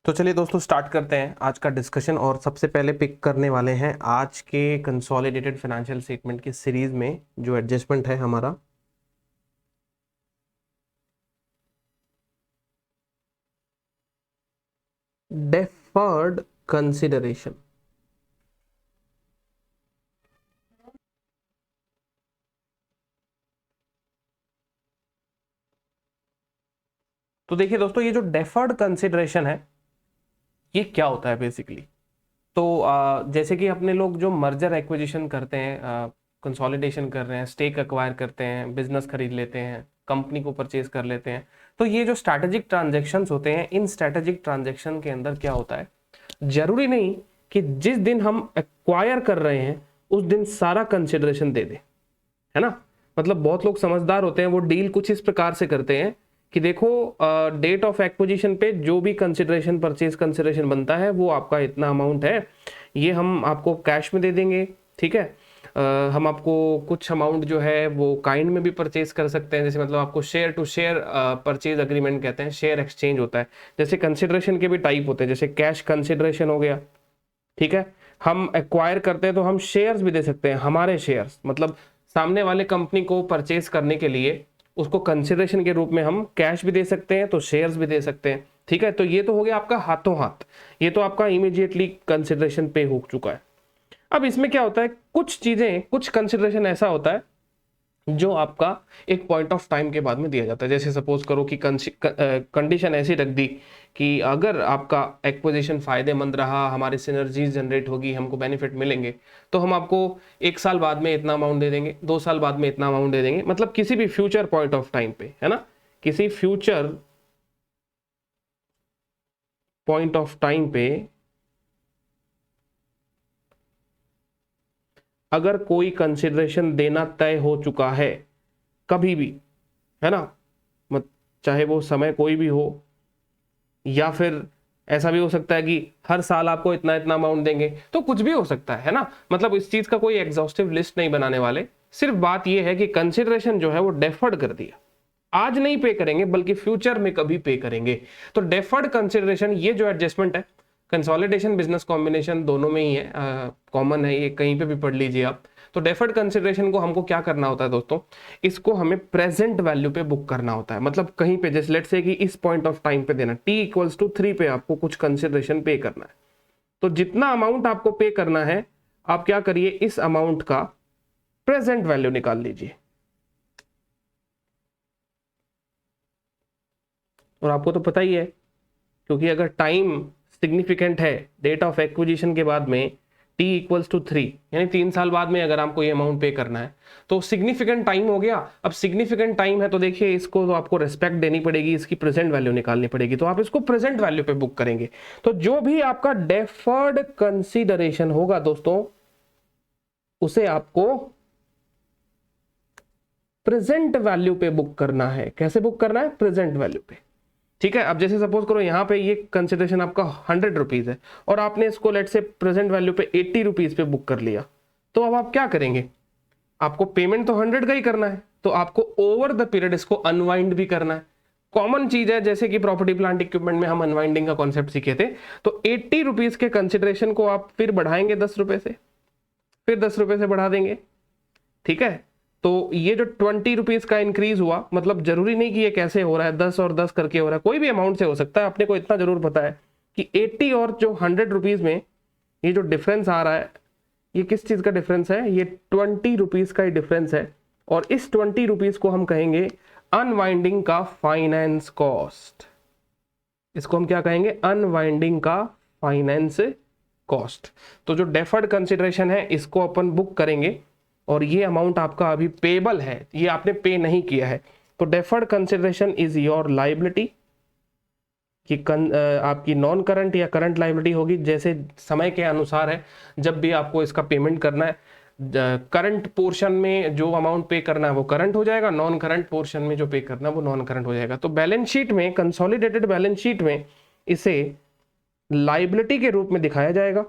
तो चलिए दोस्तों स्टार्ट करते हैं आज का डिस्कशन। और सबसे पहले पिक करने वाले हैं आज के कंसोलिडेटेड फाइनेंशियल स्टेटमेंट की सीरीज में जो एडजस्टमेंट है हमारा डेफर्ड कंसिडरेशन। तो देखिए दोस्तों, ये जो डेफर्ड कंसिडरेशन है ये क्या होता है बेसिकली। तो जैसे कि अपने लोग जो मर्जर एक्विजिशन करते हैं, कंसोलिडेशन कर रहे हैं, स्टेक एक्वायर करते हैं, बिजनेस खरीद लेते हैं, कंपनी को परचेज कर लेते हैं, तो ये जो स्ट्रैटेजिक ट्रांजैक्शंस होते हैं, इन स्ट्रैटेजिक ट्रांजैक्शन के अंदर क्या होता है, जरूरी नहीं कि जिस दिन हम एक्वायर कर रहे हैं उस दिन सारा कंसिडरेशन दे दे, है ना। मतलब बहुत लोग समझदार होते हैं, वो डील कुछ इस प्रकार से करते हैं कि देखो डेट ऑफ एक्विजिशन पे जो भी कंसिडरेशन परचेज कंसिडरेशन बनता है वो आपका इतना अमाउंट है, ये हम आपको कैश में दे देंगे, ठीक है। हम आपको कुछ अमाउंट जो है वो काइंड में भी परचेज कर सकते हैं, जैसे मतलब आपको share to share purchase agreement कहते हैं, शेयर एक्सचेंज होता है। जैसे कंसिडरेशन के भी टाइप होते हैं, जैसे कैश कंसिडरेशन हो गया, ठीक है। हम एक्वायर करते हैं तो हम शेयर्स भी दे सकते हैं, हमारे शेयर्स मतलब सामने वाले कंपनी को परचेज करने के लिए उसको कंसिडरेशन के रूप में हम कैश भी दे सकते हैं तो शेयर्स भी दे सकते हैं, ठीक है। तो ये तो हो गया आपका हाथों हाथ, ये तो आपका इमीडिएटली कंसिडरेशन पे हो चुका है। अब इसमें क्या होता है, कुछ चीजें, कुछ कंसिडरेशन ऐसा होता है जो आपका एक पॉइंट ऑफ टाइम के बाद में दिया जाता है। जैसे सपोज करो कि कंडीशन ऐसी रख दी कि अगर आपका एक्विजिशन फायदेमंद रहा, हमारी सिनर्जीज जनरेट होगी, हमको बेनिफिट मिलेंगे, तो हम आपको 1 साल बाद में इतना अमाउंट दे देंगे, 2 साल बाद में इतना अमाउंट दे देंगे। मतलब किसी भी फ्यूचर पॉइंट ऑफ टाइम पे, है ना, किसी फ्यूचर पॉइंट ऑफ टाइम पे अगर कोई कंसिडरेशन देना तय हो चुका है कभी भी, है ना, मत चाहे वो समय कोई भी हो, या फिर ऐसा भी हो सकता है कि हर साल आपको इतना इतना अमाउंट देंगे, तो कुछ भी हो सकता है ना। मतलब इस चीज का कोई एग्जॉस्टिव लिस्ट नहीं बनाने वाले, सिर्फ बात यह है कि कंसिडरेशन जो है वो डेफर्ड कर दिया, आज नहीं पे करेंगे बल्कि फ्यूचर में कभी पे करेंगे। तो डेफर्ड कंसिडरेशन, ये जो एडजस्टमेंट है, कंसोलिडेशन बिजनेस कॉम्बिनेशन दोनों में ही है, कॉमन है, ये कहीं पे भी पढ़ लीजिए आप। तो डेफर्ड कंसिडरेशन को हमको क्या करना होता है दोस्तों, इसको हमें प्रेजेंट वैल्यू पे बुक करना होता है। मतलब कहीं पे, जैसे लेट्स से कि इस पॉइंट ऑफ टाइम पे देना t=3 पे आपको कुछ कंसिडरेशन पे करना है, तो जितना अमाउंट आपको पे करना है आप क्या करिए, इस अमाउंट का प्रेजेंट वैल्यू निकाल लीजिए। और आपको तो पता ही है, क्योंकि अगर टाइम सिग्निफिकेंट है डेट ऑफ एक्विजिशन के बाद में t=3, यानी 3 साल बाद में अगर आपको ये अमाउंट पे करना है तो सिग्निफिकेंट टाइम हो गया। अब सिग्निफिकेंट टाइम है तो देखिए इसको तो आपको रेस्पेक्ट देनी पड़ेगी, इसकी प्रेजेंट वैल्यू निकालनी पड़ेगी, तो आप इसको प्रेजेंट वैल्यू पे बुक करेंगे। तो जो भी आपका डेफर्ड कंसीडरेशन होगा दोस्तों, उसे आपको प्रेजेंट वैल्यू पे बुक करना है। कैसे बुक करना है, प्रेजेंट वैल्यू पे, ठीक है। अब जैसे सपोज करो यहाँ पे ये कंसिडरेशन आपका 100 रुपीज है और आपने इसको लेट से प्रेजेंट वैल्यू पे 80 रुपीज पे बुक कर लिया, तो अब आप क्या करेंगे, आपको पेमेंट तो 100 का ही करना है, तो आपको ओवर द पीरियड इसको अनवाइंड भी करना है। कॉमन चीज है, जैसे कि प्रॉपर्टी प्लांट इक्विपमेंट में हम अनवाइंडिंग का कॉन्सेप्ट सीखे थे, तो 80 रुपीज के कंसिडरेशन को आप फिर बढ़ाएंगे 10 रुपए से, फिर 10 रुपए से बढ़ा देंगे, ठीक है। तो ये जो 20 रुपीज का इंक्रीज हुआ, मतलब जरूरी नहीं कि ये कैसे हो रहा है, 10 और 10 करके हो रहा है, कोई भी अमाउंट से हो सकता है। अपने को इतना जरूर पता है कि 80 और जो 100 रुपीज में ये जो डिफरेंस आ रहा है, ये किस चीज का डिफरेंस है, ये 20 रुपीज का ही डिफरेंस है। और इस 20 रुपीज को हम कहेंगे अनवाइंडिंग का फाइनेंस कॉस्ट। इसको हम क्या कहेंगे, अनवाइंडिंग का फाइनेंस कॉस्ट। तो जो डेफर्ड कंसिडरेशन है इसको अपन बुक करेंगे, और ये अमाउंट आपका अभी पेबल है, ये आपने पे नहीं किया है। तो deferred consideration is your liability, कि आपकी नॉन करंट या करंट लायबिलिटी होगी, जैसे समय के अनुसार है। जब भी आपको इसका पेमेंट करना है, करंट पोर्शन में जो अमाउंट पे करना है वो करंट हो जाएगा, नॉन करंट पोर्शन में जो पे करना है वो नॉन करंट हो जाएगा। तो बैलेंस शीट में, कंसोलिडेटेड बैलेंस शीट में इसे लायबिलिटी के रूप में दिखाया जाएगा,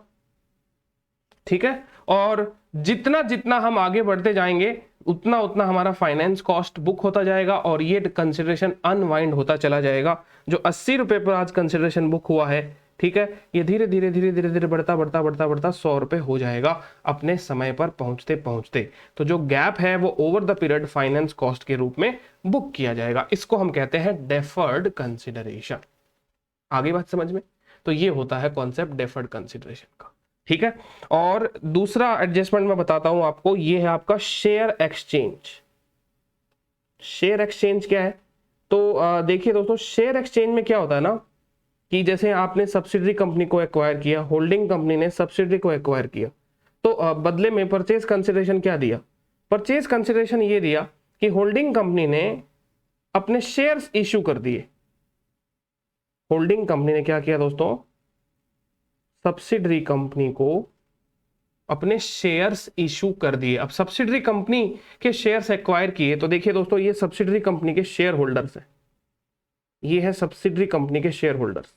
ठीक है। और जितना जितना हम आगे बढ़ते जाएंगे उतना उतना हमारा फाइनेंस कॉस्ट बुक होता जाएगा, और ये कंसिडरेशन अनवाइंड होता चला जाएगा। जो 80 रुपए पर आज कंसिडरेशन बुक हुआ है, ठीक है, ये धीरे धीरे धीरे धीरे धीरे बढ़ता बढ़ता बढ़ता बढ़ता 100 रुपए हो जाएगा अपने समय पर पहुंचते पहुंचते। तो जो गैप है वो over the period finance cost के रूप में बुक किया जाएगा। इसको हम कहते हैं डेफर्ड कंसिडरेशन। आगे बात समझ में? तो ये होता है कॉन्सेप्ट डेफर्ड कंसिडरेशन का, ठीक है। और दूसरा एडजस्टमेंट मैं बताता हूं आपको, ये है आपका शेयर एक्सचेंज। शेयर एक्सचेंज क्या है? तो देखिए दोस्तों, शेयर एक्सचेंज में क्या होता है ना कि जैसे आपने सब्सिडरी कंपनी को एक्वायर किया, होल्डिंग कंपनी ने सब्सिडरी को एक्वायर किया, तो बदले में परचेज कंसिडरेशन क्या दिया? परचेज कंसिडरेशन ये दिया कि होल्डिंग कंपनी ने अपने शेयर्स इश्यू कर दिए। होल्डिंग कंपनी ने क्या किया दोस्तों? सब्सिडरी कंपनी को अपने शेयर्स इशू कर दिए। अब सब्सिडरी कंपनी के शेयर्स एक्वायर किए, तो देखिए दोस्तों, ये सब्सिडरी कंपनी के शेयर होल्डर्स हैं, ये है सब्सिडरी कंपनी के शेयर होल्डर्स,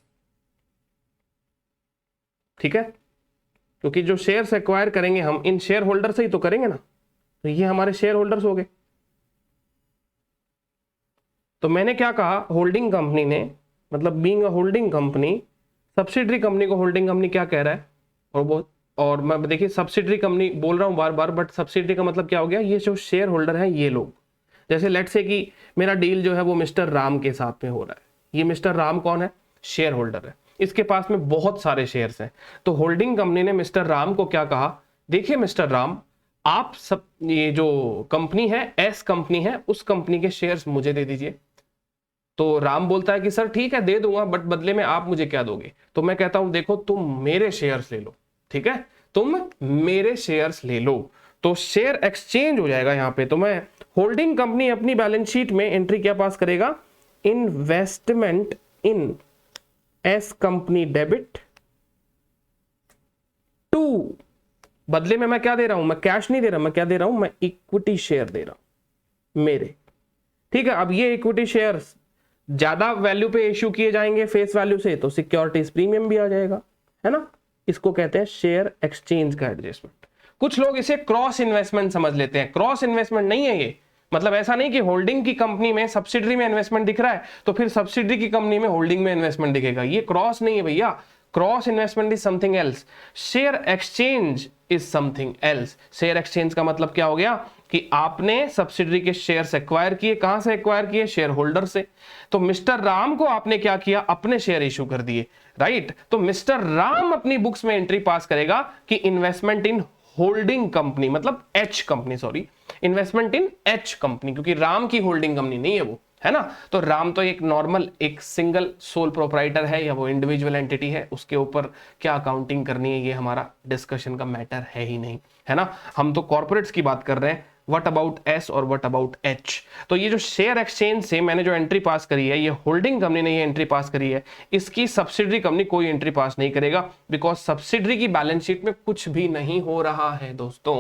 ठीक है। क्योंकि जो शेयर्स एक्वायर करेंगे हम इन शेयर होल्डर से ही तो करेंगे ना, तो ये हमारे शेयर होल्डर्स हो गए। तो मैंने क्या कहा, होल्डिंग कंपनी ने, मतलब being a holding company, subsidiary company को होल्डिंग कंपनी क्या कह रहा है, और मैं देखिए सब्सिडरी कंपनी बोल रहा हूं बार बार, बट सब्सिडरी का मतलब क्या हो गया? ये जो शेयर होल्डर है ये लोग। जैसे लेट से कि मेरा डील जो है वो मिस्टर राम के साथ में हो रहा है। ये मिस्टर राम कौन है? शेयर होल्डर है, इसके पास में बहुत सारे शेयर्स हैं। तो होल्डिंग कंपनी ने मिस्टर राम को क्या कहा, देखिए मिस्टर राम, आप सब, ये जो कंपनी है एस कंपनी है, उस कंपनी के शेयर्स मुझे दे दीजिए। तो राम बोलता है कि सर ठीक है दे दूंगा, बट बदले में आप मुझे क्या दोगे? तो मैं कहता हूं देखो तुम मेरे शेयर्स ले लो, ठीक है, तुम मेरे शेयर्स ले लो। तो शेयर एक्सचेंज हो जाएगा यहां पे। तो मैं होल्डिंग कंपनी अपनी बैलेंस शीट में एंट्री क्या पास करेगा? Investment in S company debit to, बदले में मैं क्या दे रहा हूं? मैं कैश नहीं दे रहा, मैं क्या दे रहा हूं? मैं इक्विटी शेयर दे रहा हूं मेरे, ठीक है। अब ये इक्विटी शेयर्स ज्यादा वैल्यू पे इश्यू किए जाएंगे फेस वैल्यू से, तो सिक्योरिटीज प्रीमियम भी आ जाएगा, है ना। इसको कहते हैं शेयर एक्सचेंज का एडजस्टमेंट। कुछ लोग इसे क्रॉस इन्वेस्टमेंट समझ लेते हैं। क्रॉस इन्वेस्टमेंट नहीं है ये, मतलब ऐसा नहीं कि होल्डिंग की कंपनी में सब्सिडरी में इन्वेस्टमेंट दिख रहा है तो फिर सब्सिडरी की कंपनी में होल्डिंग में इन्वेस्टमेंट दिखेगा। ये क्रॉस नहीं है भैया। Cross investment is something else, share exchange is something else. Share exchange का मतलब क्या हो गया कि आपने सब्सिडरी के शेयर्स एक्वायर किए। कहां से एक्वायर किए? शेयर होल्डर से। तो मिस्टर राम को आपने क्या किया? अपने शेयर इशू कर दिए, राइट। तो मिस्टर राम अपनी बुक्स में एंट्री पास करेगा कि इन्वेस्टमेंट इन होल्डिंग कंपनी, मतलब एच कंपनी, सॉरी, इन्वेस्टमेंट इन एच कंपनी, क्योंकि राम की होल्डिंग कंपनी नहीं है वो, है ना। तो राम तो एक नॉर्मल एक सिंगल सोल प्रोप्राइटर है, या वो इंडिविजुअल एंटिटी है, उसके ऊपर क्या अकाउंटिंग करनी है ये हमारा डिस्कशन का मैटर है ही नहीं, है ना। हम तो कॉर्पोरेट्स की बात कर रहे हैं, व्हाट अबाउट एस और व्हाट अबाउट एच। तो ये जो शेयर एक्सचेंज से मैंने जो एंट्री पास करी है, ये होल्डिंग कंपनी ने ये एंट्री पास करी है, इसकी सब्सिडरी कंपनी कोई एंट्री पास नहीं करेगा, बिकॉज सब्सिडरी की बैलेंस शीट में कुछ भी नहीं हो रहा है दोस्तों।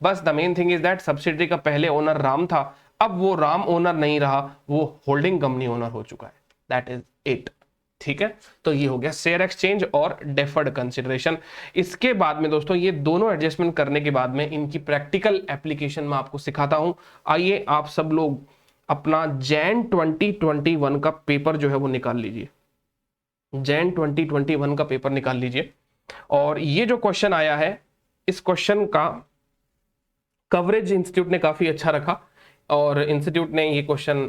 बस the main thing is that subsidiary का पहले ओनर राम था, अब वो राम ओनर नहीं रहा, वो होल्डिंग कंपनी ओनर हो चुका है। दैट इज इट, ठीक है। तो ये हो गया शेयर एक्सचेंज और डेफर्ड कंसिडरेशन। इसके बाद में दोस्तों ये दोनों एडजस्टमेंट करने के बाद में इनकी प्रैक्टिकल एप्लीकेशन में आपको सिखाता हूं। आइए आप सब लोग अपना जैन 2021 का पेपर जो है वो निकाल लीजिए। जैन 2021 का पेपर निकाल लीजिए। और ये जो क्वेश्चन आया है, इस क्वेश्चन का कवरेज इंस्टीट्यूट ने काफी अच्छा रखा, और इंस्टीट्यूट ने ये क्वेश्चन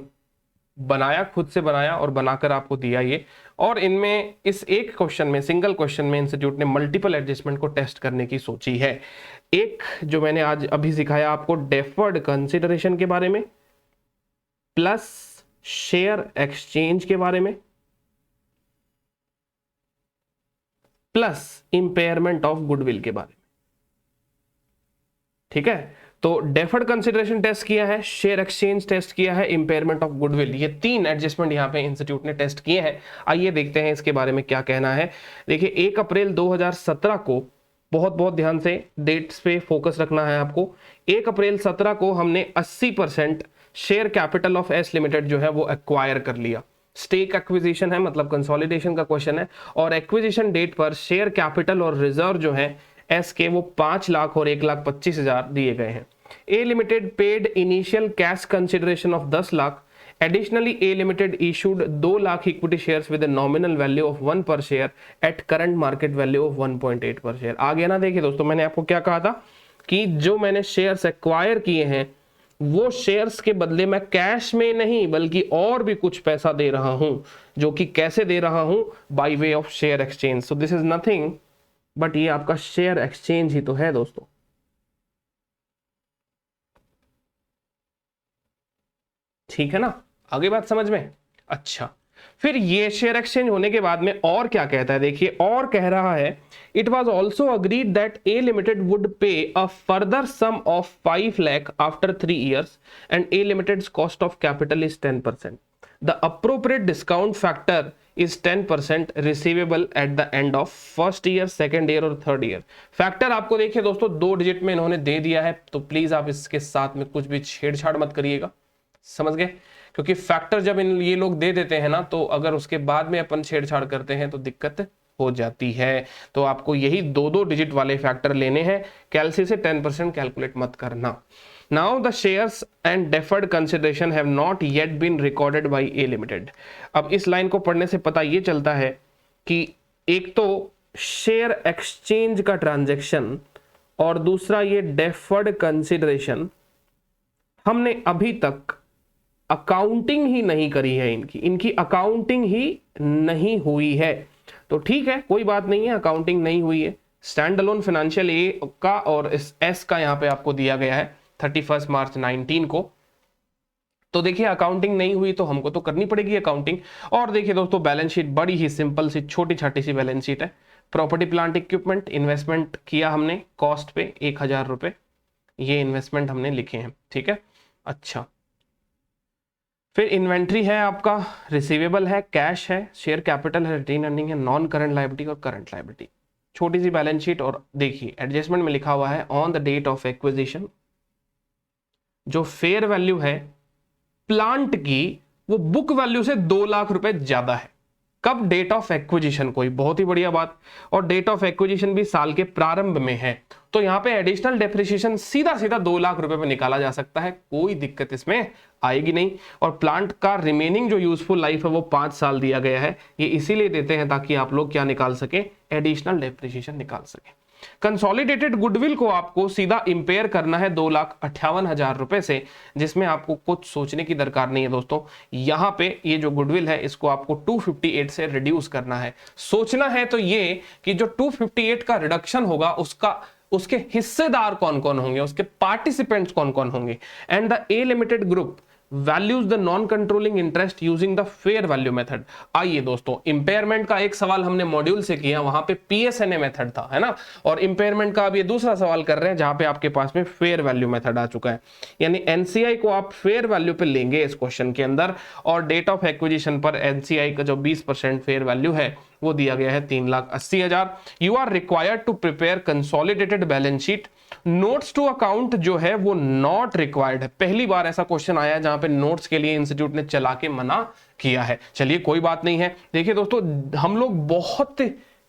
बनाया, खुद से बनाया और बनाकर आपको दिया ये। और इनमें इस एक क्वेश्चन में, सिंगल क्वेश्चन में इंस्टीट्यूट ने मल्टीपल एडजस्टमेंट को टेस्ट करने की सोची है। एक जो मैंने आज अभी सिखाया आपको डेफर्ड कंसिडरेशन के बारे में, प्लस शेयर एक्सचेंज के बारे में, प्लस इंपेयरमेंट ऑफ गुडविल के बारे में, ठीक है। तो डेफर्ड कंसिडरेशन टेस्ट किया है, शेयर एक्सचेंज टेस्ट किया है, इंपेयरमेंट ऑफ गुडविल, ये तीन एडजस्टमेंट यहाँ पे इंस्टीट्यूट ने टेस्ट किए हैं। आइए देखते हैं इसके बारे में क्या कहना है। देखिए 1 अप्रैल 2017 को, बहुत बहुत ध्यान से डेट्स पे फोकस रखना है आपको। 1 अप्रैल 17 को हमने 80% share capital of S limited जो है वो एक्वायर कर लिया। स्टेक एक्विजिशन है, मतलब कंसोलिडेशन का क्वेश्चन है, और एक्विजिशन डेट पर शेयर कैपिटल और रिजर्व जो है एस के वो 5 लाख और 1,25,000 दिए गए हैं। A limited paid initial cash consideration of 10 lakh additionally A limited issued 2 lakh equity shares with nominal value of 1 per share at current market value of 1.8 per share. आगे ना देखिए दोस्तों, मैंने आपको क्या कहा था कि जो मैंने शेयर्स एक्वायर किए हैं वो शेयर्स के बदले मैं कैश में नहीं बल्कि और भी कुछ पैसा दे रहा हूं, जो कि कैसे दे रहा हूं, by way of share exchange. So this is nothing but ये आपका शेयर एक्सचेंज ही तो है दोस्तों। ठीक है ना, आगे बात समझ में। अच्छा, फिर ये शेयर एक्सचेंज होने के बाद में और क्या कहता है, देखिए और कह रहा है it was also agreed that A limited would pay a further sum of 5 lakh after 3 years and A limited cost of capital is 10%। The appropriate discount factor is 10% receivable at the end of first year, second year और third year. Factor आपको देखिए दोस्तों 2 digit में इन्होंने दे दिया है, तो please आप इसके साथ में कुछ भी छेड़छाड़ मत करिएगा, समझ गए? क्योंकि फैक्टर जब ये लोग दे देते हैं ना, तो अगर उसके बाद में अपन छेड़छाड़ करते हैं तो दिक्कत हो जाती है। तो आपको यही 2 डिजिट वाले फैक्टर लेने हैं, कैलसी से 10% कैलकुलेट मत करना। Now the shares and deferred consideration have not yet been recorded by A limited. अब इस लाइन को पढ़ने से पता ये चलता है कि एक तो शेयर एक्सचेंज का ट्रांजैक्शन और दूसरा ये डेफर्ड कंसिडरेशन हमने अभी तक अकाउंटिंग ही नहीं करी है, इनकी अकाउंटिंग ही नहीं हुई है। तो ठीक है, कोई बात नहीं है, अकाउंटिंग नहीं हुई है। स्टैंड अलोन फाइनेंशियल ए का और एस का यहाँ पे आपको दिया गया है 31 मार्च 19 को। तो देखिए अकाउंटिंग नहीं हुई तो हमको तो करनी पड़ेगी अकाउंटिंग। और देखिए दोस्तों बैलेंस शीट बड़ी ही सिंपल सी छोटी छाटी सी बैलेंस शीट है। प्रॉपर्टी प्लांट इक्विपमेंट इन्वेस्टमेंट किया हमने कॉस्ट पे 1000 रुपए, ये इन्वेस्टमेंट हमने लिखे हैं, ठीक है। अच्छा, फिर इन्वेंट्री है आपका, रिसीवेबल है, कैश है, शेयर कैपिटल है, रिटेन अर्निंग है, नॉन करंट लायबिलिटी और करंट लायबिलिटी। छोटी सी बैलेंस शीट। और देखिए एडजस्टमेंट में लिखा हुआ है on the date of acquisition जो फेयर वैल्यू है प्लांट की वो बुक वैल्यू से 2 लाख रुपए ज्यादा है। कब? डेट ऑफ एक्विजिशन, कोई बहुत ही बढ़िया बात। और डेट ऑफ एक्विजिशन भी साल के प्रारंभ में है, तो यहां पे एडिशनल डेप्रिसिएशन सीधा सीधा 2 लाख रुपए पे निकाला जा सकता है, कोई दिक्कत इसमें आएगी नहीं। और प्लांट का रिमेनिंग जो यूजफुल लाइफ है वो 5 साल दिया गया है। ये इसीलिए देते हैं ताकि आप लोग क्या निकाल सके, एडिशनल डेप्रिसिएशन निकाल सके। कंसोलिडेटेड गुडविल को आपको सीधा इंपेयर करना है 2,58,000 रुपए से, जिसमें आपको कुछ सोचने की दरकार नहीं है दोस्तों। यहां पे ये जो गुडविल है इसको आपको 258 से रिड्यूस करना है। सोचना है तो ये कि जो 258 का रिडक्शन होगा उसके हिस्सेदार कौन कौन होंगे, उसके पार्टिसिपेंट्स कौन कौन होंगे। And the A limited group values the non controlling interest using the fair value method. आइए दोस्तों, इंपेयरमेंट का एक सवाल हमने मॉड्यूल से किया, वहां पे पीएसएनए मेथड था, है ना। और इंपेयरमेंट का अब ये दूसरा सवाल कर रहे हैं जहां पे आपके पास में फेयर वैल्यू मेथड आ चुका है। यानी एनसीआई को आप फेयर वैल्यू पे लेंगे इस क्वेश्चन के अंदर, और डेट ऑफ एक्विजिशन पर एनसीआई का जो 20% फेयर वैल्यू है वो दिया गया है 3,80,000। You are required to prepare consolidated balance sheet. Notes to account जो है वो नॉट रिक्वायर्ड है। पहली बार ऐसा क्वेश्चन आया जहां पे नोट्स के लिए इंस्टीट्यूट ने चला के मना किया है। चलिए कोई बात नहीं है। देखिए दोस्तों, हम लोग बहुत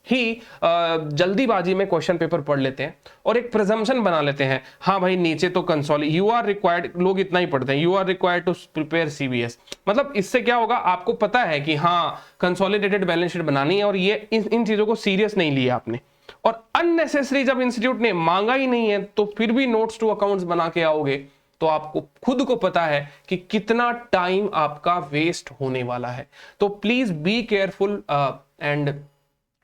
ही जल्दीबाजी में क्वेश्चन पेपर पढ़ लेते हैं और एक प्रिजम्पशन बना लेते हैं, हाँ भाई नीचे तो कंसोली यू आर रिक्वायर्ड, लोग इतना ही पढ़ते हैं, you are required to prepare CBS. मतलब इससे क्या होगा, आपको पता है कि हाँ कंसोलिडेटेड बैलेंस शीट बनानी है और ये इन चीजों को सीरियस नहीं लिया आपने। और अननेसेसरी जब इंस्टीट्यूट ने मांगा ही नहीं है तो फिर भी नोट्स टू अकाउंट्स बना के आओगे तो आपको खुद को पता है कि कितना टाइम आपका वेस्ट होने वाला है। तो please be careful and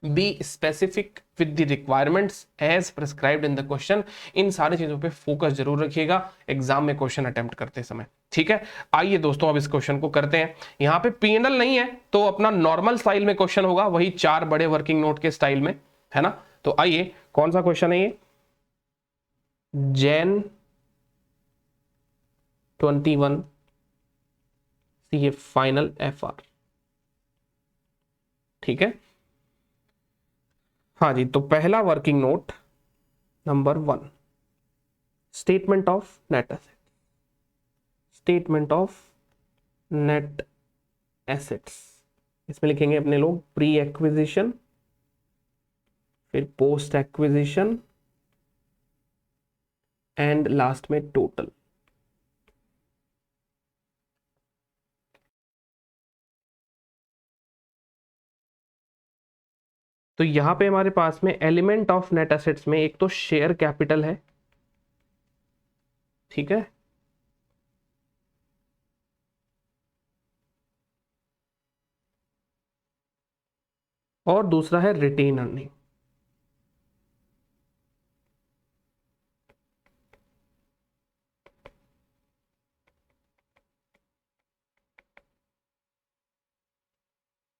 be specific with the requirements as prescribed in the question. इन सारी चीजों पे फोकस जरूर रखिएगा एग्जाम में क्वेश्चन अटेम्प्ट करते समय, ठीक है। आइए दोस्तों अब इस क्वेश्चन को करते हैं। यहाँ पे पीएनएल नहीं है तो अपना नॉर्मल स्टाइल में क्वेश्चन होगा, वही 4 बड़े वर्किंग नोट के स्टाइल में, है ना। तो आइए कौन सा क्वेश्चन है ये, जैन 21 सीए फाइनल एफआर, ठीक है। हाँ जी, तो पहला working note number 1, statement of net asset, statement of net assets. इसमें लिखेंगे अपने लोग प्री एक्विजिशन, फिर पोस्ट एक्विजिशन एंड लास्ट में टोटल। तो यहाँ पे हमारे पास में एलिमेंट ऑफ नेट एसेट्स में एक तो शेयर कैपिटल है, ठीक है, और दूसरा है रिटेन अर्निंग।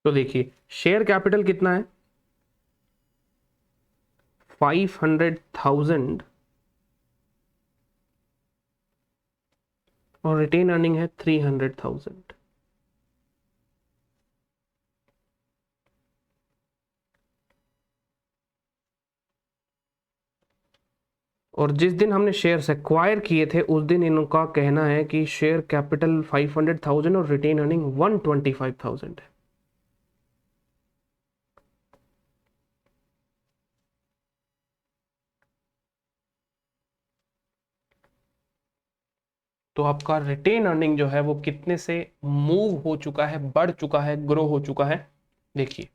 तो देखिए शेयर कैपिटल कितना है, 500,000 और रिटेन अर्निंग है 300,000। और जिस दिन हमने शेयर्स एक्वायर किए थे उस दिन इनका कहना है कि शेयर कैपिटल 500,000 और रिटेन अर्निंग 125,000 है। तो आपका रिटेन अर्निंग जो है वो कितने से मूव हो चुका है, बढ़ चुका है, ग्रो हो चुका है, देखिए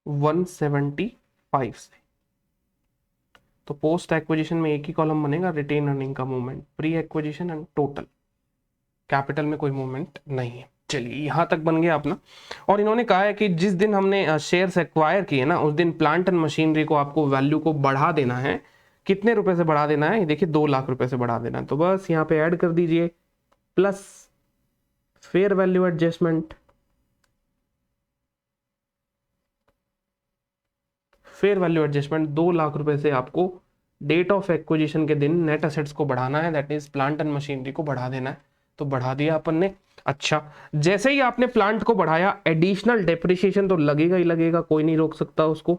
175 से। तो पोस्ट एक्विजिशन में एक ही कॉलम बनेगा, रिटेन अर्निंग का movement, pre acquisition and total, capital में कोई मूवमेंट नहीं है। चलिए यहां तक बन गया अपना। और इन्होंने कहा है कि जिस दिन हमने शेयर्स एक्वायर किए ना उस दिन प्लांट एंड मशीनरी को आपको वैल्यू को बढ़ा देना है। कितने रुपए से बढ़ा देना है, देखिए 2 लाख रुपए से बढ़ा देना है। तो बस यहाँ पे ऐड कर दीजिए plus fair value adjustment, fair value adjustment 2 lakh रुपए से आपको डेट ऑफ एक्विजिशन के दिन नेट एसेट्स को बढ़ाना है, that is plant and machinery को बढ़ा देना है। तो बढ़ा दिया अपन ने। अच्छा, जैसे ही आपने प्लांट को बढ़ाया एडिशनल डेप्रिसिएशन तो लगेगा ही लगेगा, कोई नहीं रोक सकता उसको।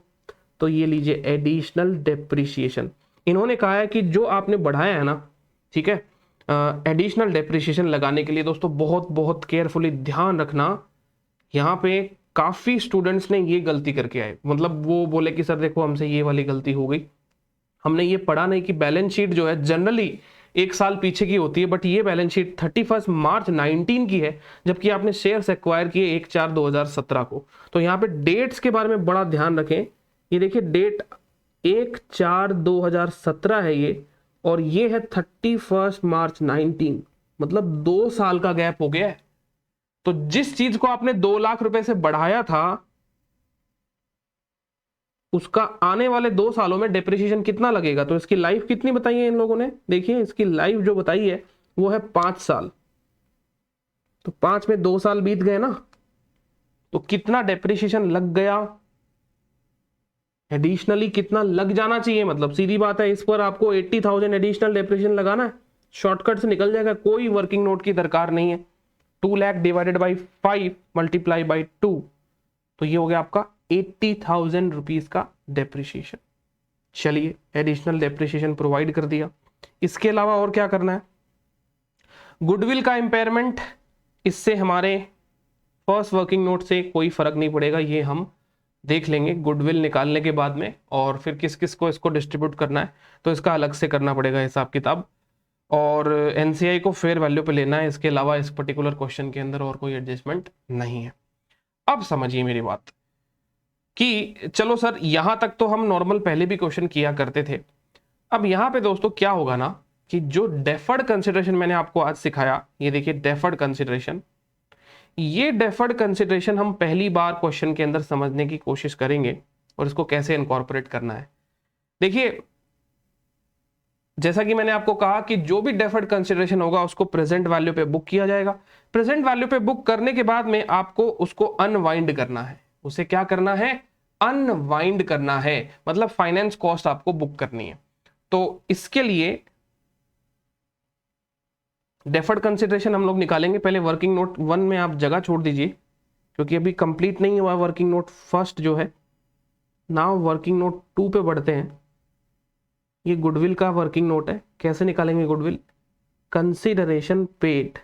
तो ये लीजिए एडिशनल डेप्रिसिएशन। इन्होंने कहा है कि जो आपने बढ़ाया है ना, ठीक है, एडिशनल डेप्रिसिएशन लगाने के लिए दोस्तों बहुत बहुत केयरफुली ध्यान रखना। यहाँ पे काफी स्टूडेंट्स ने ये गलती करके आए, मतलब वो बोले कि सर देखो हमसे ये वाली गलती हो गई, हमने ये पढ़ा नहीं कि बैलेंस शीट जो है जनरली 1 साल पीछे की होती है, बट ये बैलेंस शीट 31 मार्च 19 की है, जबकि आपने शेयर्स एक्वायर किए 1/4/2017 को। तो यहाँ पे डेट्स के बारे में बड़ा ध्यान रखें। ये देखिए डेट 1/4/2017 है ये, और ये है 31 मार्च 19, मतलब 2 साल का गैप हो गया है। तो जिस चीज को आपने 2 लाख रुपए से बढ़ाया था उसका आने वाले 2 सालों में डेप्रिसिएशन कितना लगेगा। तो इसकी लाइफ कितनी बताई है इन लोगों ने, देखिए इसकी लाइफ जो बताई है वो है 5 साल। तो 5 में 2 साल बीत गए ना, तो कितना डेप्रिसिएशन लग गया, एडिशनली कितना लग जाना चाहिए, मतलब सीधी बात है, इस पर आपको 80,000 एडिशनल डेप्रिसिएशन लगाना है, शॉर्टकट से निकल जाएगा, कोई वर्किंग नोट की दरकार नहीं है। 2 lakh divided by 5 multiply by 2, तो ये हो गया आपका 80,000 रुपीज का डेप्रिसिएशन। चलिए एडिशनल डेप्रिसिएशन प्रोवाइड कर दिया। इसके अलावा और क्या करना है, गुडविल का इंपेयरमेंट, इससे हमारे फर्स्ट वर्किंग नोट से कोई फर्क नहीं पड़ेगा, ये हम देख लेंगे गुडविल निकालने के बाद में। और फिर किस किस को इसको डिस्ट्रीब्यूट करना है तो इसका अलग से करना पड़ेगा हिसाब किताब। और एनसीआई को फेयर वैल्यू पे लेना है, इसके अलावा इस पर्टिकुलर क्वेश्चन के अंदर और कोई एडजस्टमेंट नहीं है। अब समझिए मेरी बात कि चलो सर यहां तक तो हम नॉर्मल पहले भी क्वेश्चन किया करते थे। अब यहां पे दोस्तों क्या होगा ना कि जो डेफर्ड कंसिडरेशन मैंने आपको आज सिखाया, ये देखिए डेफर्ड कंसिडरेशन, ये डेफर्ड कंसिडरेशन हम पहली बार क्वेश्चन के अंदर समझने की कोशिश करेंगे और इसको कैसे इनकॉर्पोरेट करना है। देखिए जैसा कि मैंने आपको कहा कि जो भी डेफर्ड कंसिडरेशन होगा उसको प्रेजेंट वैल्यू पे बुक किया जाएगा। प्रेजेंट वैल्यू पे बुक करने के बाद में आपको उसको अनवाइंड करना है। उसे क्या करना है, अनवाइंड करना है, मतलब फाइनेंस कॉस्ट आपको बुक करनी है। तो इसके लिए डेफर्ड कंसिडरेशन हम लोग निकालेंगे। पहले वर्किंग नोट 1 में आप जगह छोड़ दीजिए क्योंकि अभी कंप्लीट नहीं हुआ वर्किंग नोट फर्स्ट जो है। नाउ वर्किंग नोट 2 पे बढ़ते हैं। ये गुडविल का वर्किंग नोट है। कैसे निकालेंगे गुडविल, कंसिडरेशन पेड।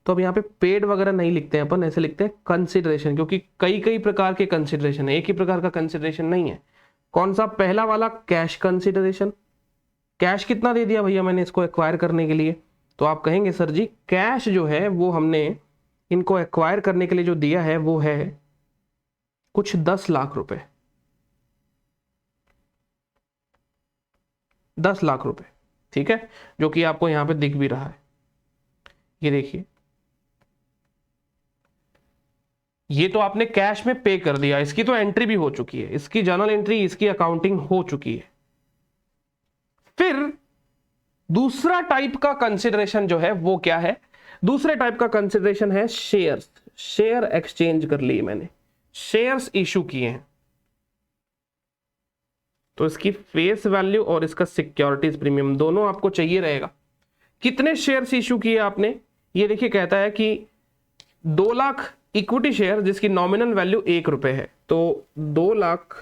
तो अब यहाँ पे पेड वगैरह नहीं लिखते हैं अपन, ऐसे लिखते हैं कंसिडरेशन, क्योंकि कई कई प्रकार के कंसिडरेशन है, एक ही प्रकार का कंसिडरेशन नहीं है। कौन सा, पहला वाला कैश कंसिडरेशन। कैश कितना दे दिया भैया मैंने इसको एक्वायर करने के लिए, तो आप कहेंगे सर जी कैश जो है वो हमने इनको एक्वायर करने के लिए जो दिया है वो है कुछ 10 लाख रुपए, 10 लाख रुपए, ठीक है, जो कि आपको यहां पे दिख भी रहा है। ये देखिए, ये तो आपने कैश में पे कर दिया, इसकी तो एंट्री भी हो चुकी है, इसकी जर्नल एंट्री, इसकी अकाउंटिंग हो चुकी है। फिर दूसरा टाइप का कंसिडरेशन जो है वो क्या है? दूसरे टाइप का कंसिडरेशन है शेयर्स। शेयर एक्सचेंज कर लिए मैंने, शेयर्स इशू किए हैं, तो इसकी फेस वैल्यू और इसका सिक्योरिटीज प्रीमियम दोनों आपको चाहिए रहेगा। कितने शेयर्स इशू किए आपने? ये देखिए कहता है कि 2 लाख इक्विटी शेयर जिसकी नॉमिनल वैल्यू 1 रुपए है, तो 2 लाख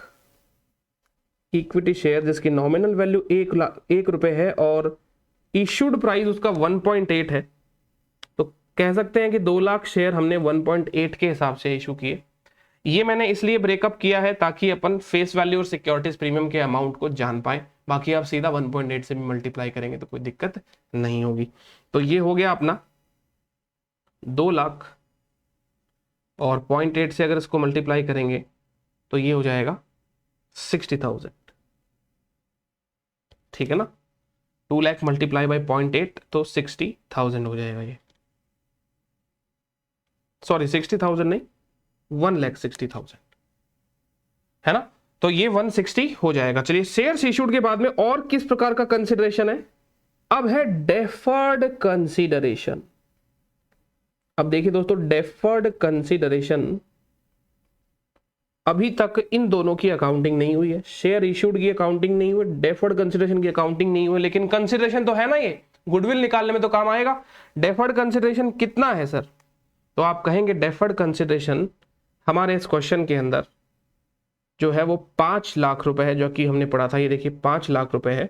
इक्विटी शेयर जिसकी नॉमिनल वैल्यू 1 रुपए है और इशूड प्राइस उसका 1.8 है, तो कह सकते हैं कि 2 लाख शेयर हमने 1.8 के हिसाब से इशू किए। ये मैंने इसलिए ब्रेकअप किया है ताकि अपन फेस वैल्यू और सिक्योरिटीज प्रीमियम के अमाउंट को जान पाए, बाकी आप सीधा 1.8 से भी मल्टीप्लाई करेंगे तो कोई दिक्कत नहीं होगी। तो ये हो गया अपना 2 लाख और 0.8 से अगर इसको मल्टीप्लाई करेंगे तो ये हो जाएगा 60,000, ठीक है ना। 2 लाख मल्टीप्लाई बाई 0.8 तो 60,000 हो जाएगा ये, सॉरी 60,000 नहीं, 1,60,000 है ना। तो ये 160 हो जाएगा। चलिए शेयर्स इशूड के बाद में और किस प्रकार का कंसिडरेशन है? अब है डेफर्ड कंसिडरेशन। अब देखिए दोस्तों, डेफर्ड कंसिडरेशन अभी तक इन दोनों की अकाउंटिंग नहीं हुई है, शेयर इशूड की अकाउंटिंग नहीं हुई, डेफर्ड कंसिडरेशन की अकाउंटिंग नहीं हुई, लेकिन कंसिडरेशन तो है ना, ये गुडविल निकालने में तो काम आएगा। डेफर्ड कंसिडरेशन कितना है सर? तो आप कहेंगे डेफर्ड कंसिडरेशन हमारे इस क्वेश्चन के अंदर जो है वो 5 लाख रुपए है, जो कि हमने पढ़ा था। ये देखिए 5 लाख रुपए है,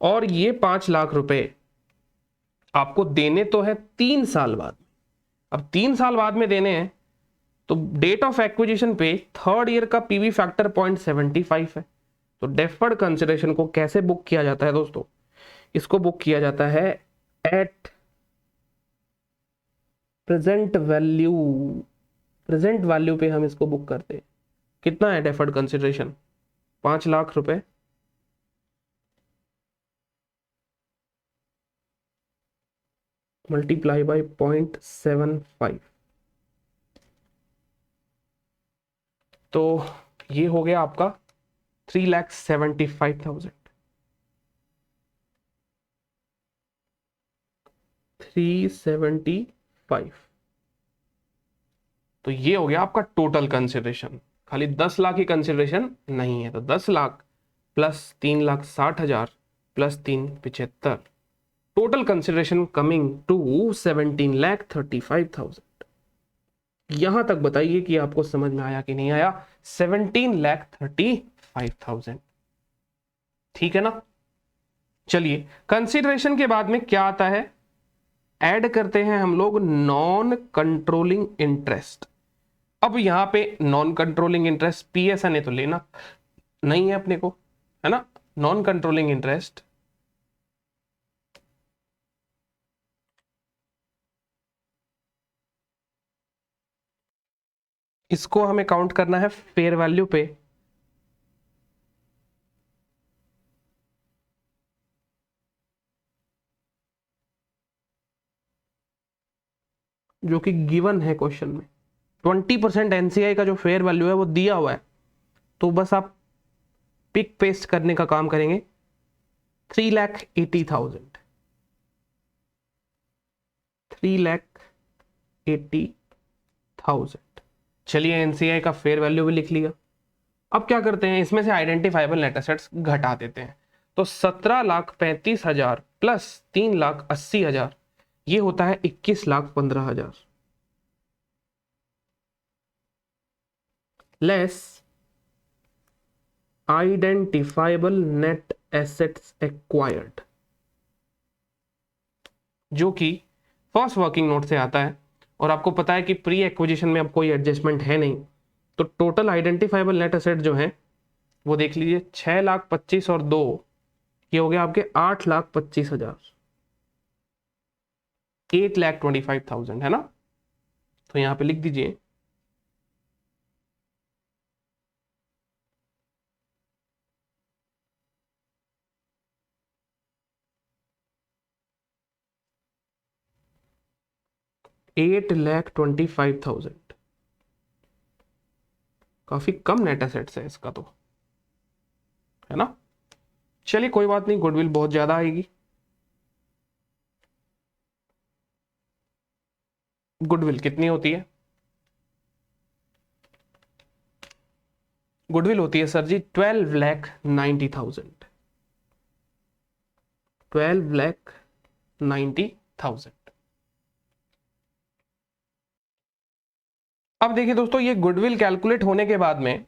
और ये 5 लाख रुपए आपको देने तो है 3 साल बाद। अब 3 साल बाद में देने हैं तो डेट ऑफ एक्विजिशन पे 3rd ईयर का पीवी फैक्टर 0.75 है। तो डेफर्ड कंसिडरेशन को कैसे बुक किया जाता है दोस्तों? इसको बुक किया जाता है at present value. Present value पे हम इसको बुक करते हैं। कितना है डेफर्ड कंसिडरेशन? 5 लाख रुपए मल्टीप्लाई बाई 0.75, तो ये हो गया आपका 3,75,000। 375, तो ये हो गया आपका टोटल कंसिडरेशन। खाली 10 लाख की कंसिडरेशन नहीं है, तो 10 lakh plus 3,60,000 plus 3,75, total consideration coming to 17,35,000। यहां तक बताइए कि आपको समझ में आया कि नहीं आया? 17,35,000, ठीक है ना। चलिए कंसिडरेशन के बाद में क्या आता है? ऐड करते हैं हम लोग नॉन कंट्रोलिंग इंटरेस्ट। अब यहां पे नॉन कंट्रोलिंग इंटरेस्ट पीएसएन है तो लेना नहीं है अपने को, है ना। नॉन कंट्रोलिंग इंटरेस्ट इसको हमें काउंट करना है फेयर वैल्यू पे, जो कि गिवन है क्वेश्चन में। 20% एनसीआई का जो फेयर वैल्यू है वो दिया हुआ है, तो बस आप पिक पेस्ट करने का काम करेंगे। 3,80,000, 3,80,000। चलिए एनसीआई का फेयर वैल्यू भी लिख लिया। अब क्या करते हैं, इसमें से आइडेंटिफाइबल नेट एसेट्स घटा देते हैं। तो 17,35,000 प्लस 3,80,000 ये होता है 21,15,000 less identifiable net assets acquired, जो कि फर्स्ट वर्किंग नोट से आता है। और आपको पता है कि प्री एक्विजिशन में अब कोई एडजस्टमेंट है नहीं, तो टोटल आइडेंटिफाइबल नेट एसेट जो है वो देख लीजिए 6,25,000 और 2, ये हो गया आपके 8,25,000। 8,25,000 है ना। तो यहां पे लिख दीजिए 8,25,000। काफी कम नेट एसेट्स है इसका तो, है ना। चलिए कोई बात नहीं, गुडविल बहुत ज्यादा आएगी। गुडविल कितनी होती है? गुडविल होती है सर जी 12,90,000। 12,90,000। अब देखिए दोस्तों, ये गुडविल कैलकुलेट होने के बाद में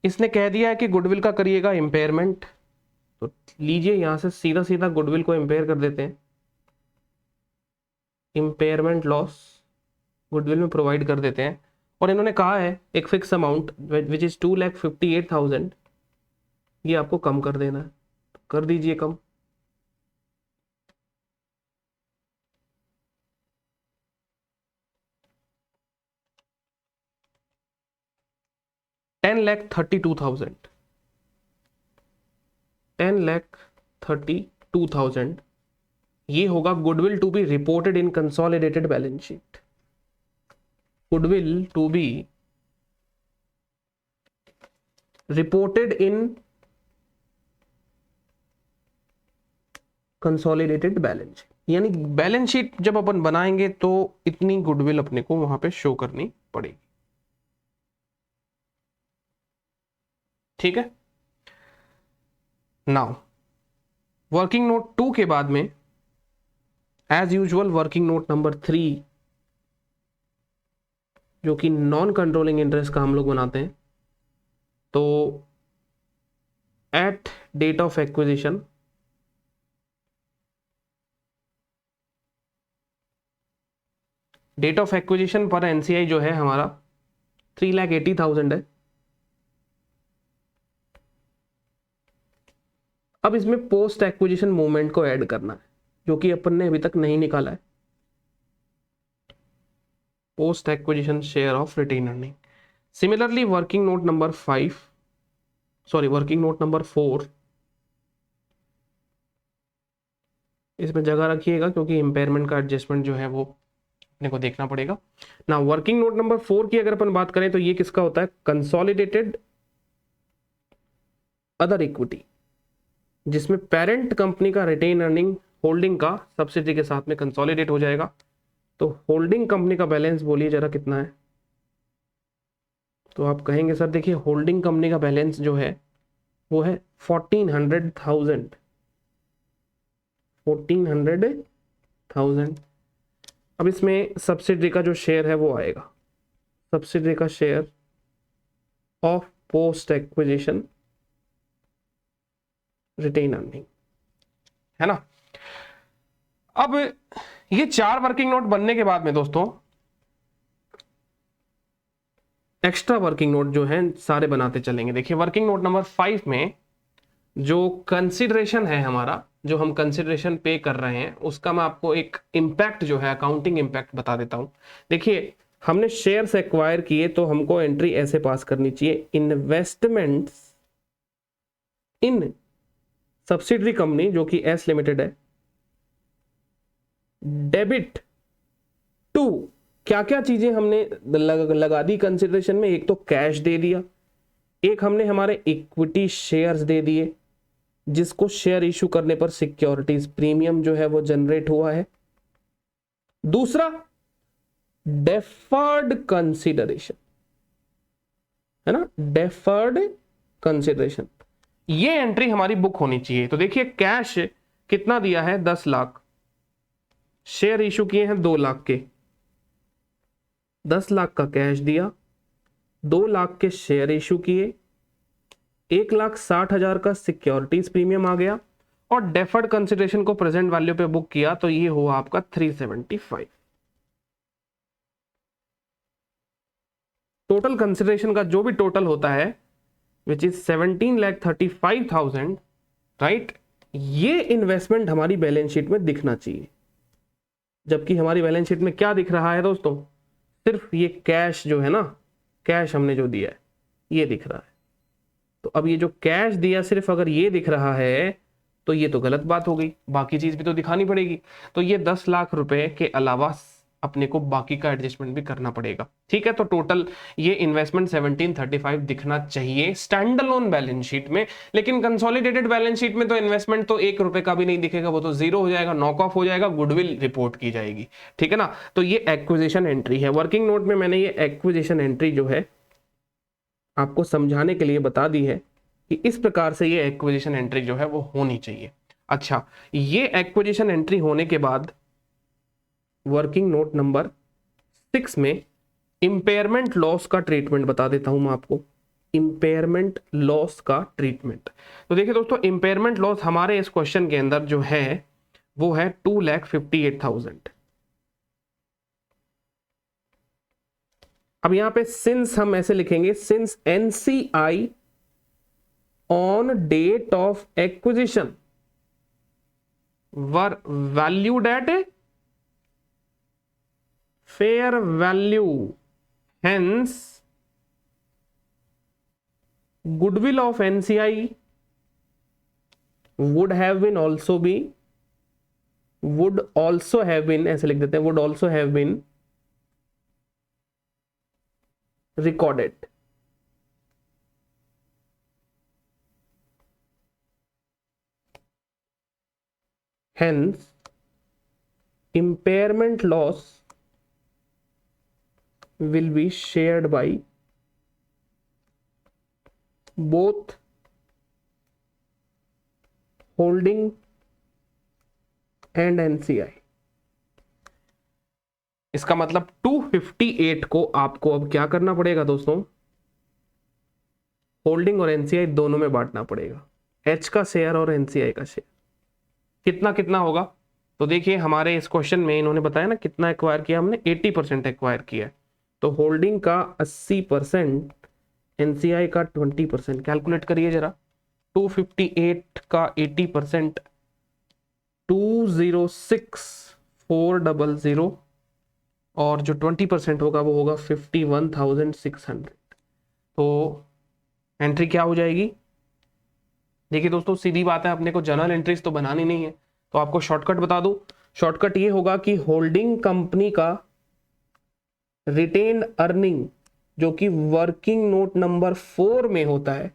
इसने कह दिया है कि गुडविल का करिएगा इम्पेयरमेंट। तो लीजिए यहां से सीधा सीधा गुडविल को इम्पेयर कर देते हैं। इम्पेयरमेंट लॉस गुडविल में प्रोवाइड कर देते हैं। और इन्होंने कहा है एक फिक्स अमाउंट विच इज 2,58,000, ये आपको कम कर देना है। कर दीजिए कम। $10,32,000। 10,32,000 ये होगा goodwill to be reported in consolidated balance sheet. Goodwill to be reported in consolidated balance sheet, यानी बैलेंस शीट जब अपन बनाएंगे तो इतनी गुडविल अपने को वहां पे शो करनी पड़ेगी। ठीक है। नाउ वर्किंग नोट 2 के बाद में as usual working note number 3, जो कि नॉन कंट्रोलिंग इंटरेस्ट का हम लोग बनाते हैं। तो at date of acquisition date of acquisition पर एनसीआई जो है हमारा 3,80,000 है। अब इसमें पोस्ट एक्विजिशन मूवमेंट को ऐड करना है, जो कि अपन ने अभी तक नहीं निकाला है। Post acquisition share of retain earning. Similarly working note number 4, इसमें जगह रखिएगा क्योंकि इंपेयरमेंट का एडजस्टमेंट जो है वो अपने को देखना पड़ेगा ना। वर्किंग नोट नंबर 4 की अगर अपन बात करें तो ये किसका होता है? कंसोलिडेटेड अदर इक्विटी, जिसमें पेरेंट कंपनी का रिटेन अर्निंग होल्डिंग का सब्सिडी के साथ में कंसोलिडेट हो जाएगा। तो होल्डिंग कंपनी का बैलेंस बोलिए जरा कितना है? तो आप कहेंगे सर देखिए होल्डिंग कंपनी का बैलेंस जो है वो है 1,400,000। 1,400,000। अब इसमें सब्सिडी का जो शेयर है वो आएगा, सब्सिडी का share of post acquisition retain earning, है ना। अब ये 4 वर्किंग नोट बनने के बाद में दोस्तों एक्स्ट्रा वर्किंग नोट जो है सारे बनाते चलेंगे। देखिए वर्किंग नोट नंबर 5 में जो कंसिडरेशन है हमारा, जो हम कंसिडरेशन पे कर रहे हैं, उसका मैं आपको एक इम्पैक्ट जो है अकाउंटिंग इम्पैक्ट बता देता हूं। देखिए हमने शेयर्स एक्वायर किए तो हमको एंट्री ऐसे पास करनी चाहिए, इन्वेस्टमेंट्स इन सब्सिडरी कंपनी जो कि एस लिमिटेड है, डेबिट टू, क्या क्या चीजें हमने लगा दी कंसिडरेशन में? एक तो कैश दे दिया, एक हमने हमारे इक्विटी शेयर्स दे दिए जिसको शेयर इशू करने पर सिक्योरिटीज प्रीमियम जो है वो जनरेट हुआ है। दूसरा डेफर्ड कंसिडरेशन, है ना, डेफर्ड कंसिडरेशन, ये एंट्री हमारी बुक होनी चाहिए। तो देखिए कैश कितना दिया है? 10 लाख। शेयर इशू किए हैं 2 लाख के, 10 लाख का कैश दिया, 2 लाख के शेयर इशू किए, 1,60,000 का सिक्योरिटीज प्रीमियम आ गया और डेफर्ड कंसिडरेशन को प्रेजेंट वैल्यू पे बुक किया तो ये हुआ आपका 375। टोटल कंसिडरेशन का जो भी टोटल होता है विच इज 17,35,000, राइट। ये इन्वेस्टमेंट हमारी बैलेंस शीट में दिखना चाहिए। जबकि हमारी बैलेंस शीट में क्या दिख रहा है दोस्तों, सिर्फ ये कैश जो है ना, कैश हमने जो दिया है ये दिख रहा है। तो अब ये जो कैश दिया सिर्फ अगर ये दिख रहा है तो ये तो गलत बात हो गई, बाकी चीज भी तो दिखानी पड़ेगी। तो ये 10 लाख रुपए के अलावा अपने को बाकी का एडजस्टमेंट भी करना पड़ेगा। ठीक है, तो टोटल ये इन्वेस्टमेंट 1735 दिखना चाहिए स्टैंड अलोन बैलेंस शीट में। लेकिन कंसोलिडेटेड बैलेंस शीट में तो इन्वेस्टमेंट तो 1 रुपए का भी नहीं दिखेगा, वो तो जीरो हो जाएगा, नॉक ऑफ हो जाएगा, गुडविल रिपोर्ट की जाएगी। ठीक है ना, तो ये एक्विजिशन एंट्री है। वर्किंग नोट में मैंने ये एक्विजिशन एंट्री जो है आपको समझाने के लिए बता दी है कि इस प्रकार से ये एक्विजिशन एंट्री जो है वो होनी चाहिए। अच्छा, ये एक्विजिशन एंट्री होने के बाद वर्किंग नोट नंबर 6 में इंपेयरमेंट लॉस का ट्रीटमेंट बता देता हूं मैं आपको। इंपेयरमेंट लॉस का ट्रीटमेंट, तो देखिए दोस्तों, इंपेयरमेंट लॉस हमारे इस क्वेश्चन के अंदर जो है वो है 2,58,000। अब यहां पे सिंस हम ऐसे लिखेंगे, since NCI on date of acquisition were valued at a fair value, hence goodwill of NCI would have been also be would also have been, ऐसे लिख देते हैं, would also have been recorded। Hence, impairment loss will be shared by both holding and NCI। इसका मतलब 258 को आपको अब क्या करना पड़ेगा दोस्तों, होल्डिंग और एनसीआई दोनों में बांटना पड़ेगा। एच का शेयर और एनसीआई का शेयर कितना कितना होगा, तो देखिए हमारे इस क्वेश्चन में इन्होंने बताया ना कितना एक्वायर किया हमने, 80% एक्वायर किया है। तो होल्डिंग का 80%, एनसीआई का 20%। कैलकुलेट करिए जरा, 258 का 80%, 206,400, और जो 20% होगा वो होगा 51,600। तो एंट्री क्या हो जाएगी, देखिए दोस्तों सीधी बात है, अपने को जर्नल एंट्रीज तो बनानी नहीं है, तो आपको शॉर्टकट बता दूं। शॉर्टकट ये होगा कि होल्डिंग कंपनी का रिटेन्ड अर्निंग जो कि वर्किंग नोट नंबर 4 में होता है,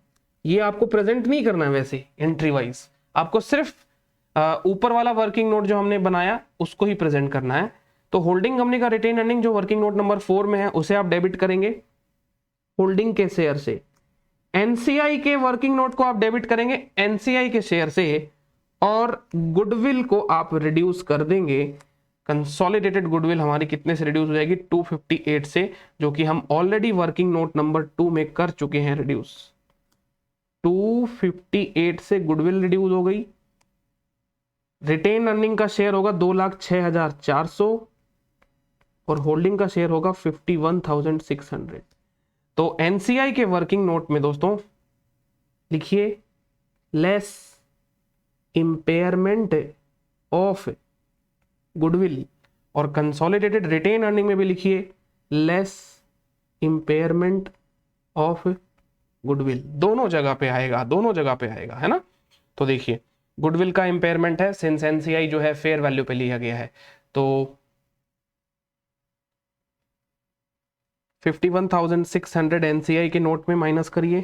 ये आपको प्रेजेंट नहीं करना है वैसे एंट्री वाइज, आपको सिर्फ ऊपर वाला वर्किंग नोट जो हमने बनाया उसको ही प्रेजेंट करना है। तो होल्डिंग कंपनी का रिटेन अर्निंग जो वर्किंग नोट नंबर 4 में है उसे आप डेबिट करेंगे होल्डिंग के शेयर से, एनसीआई के वर्किंग नोट को आप डेबिट करेंगे एनसीआई के शेयर से, और गुडविल को आप रिड्यूस कर देंगे। कंसोलिडेटेड गुडविल हमारी कितने से रिड्यूस हो जाएगी, 258 से, जो कि हम ऑलरेडी वर्किंग नोट नंबर 2 में कर चुके हैं रिड्यूस। 258 से गुडविल रिड्यूस हो गई, रिटेन अर्निंग का शेयर होगा 2,06,400 और होल्डिंग का शेयर होगा 51,600। तो एनसीआई के वर्किंग नोट में दोस्तों लिखिए लेस इंपेयरमेंट ऑफ गुडविल, और कंसोलिडेटेड रिटेन अर्निंग में भी लिखिए लेस इंपेयरमेंट ऑफ गुडविल। दोनों जगह पे आएगा, दोनों जगह पे आएगा, है ना। तो देखिए गुडविल का इंपेयरमेंट है, सिंस एनसीआई जो है फेयर वैल्यू पे लिया गया है, तो 51,600 एनसीआई के नोट में माइनस करिए,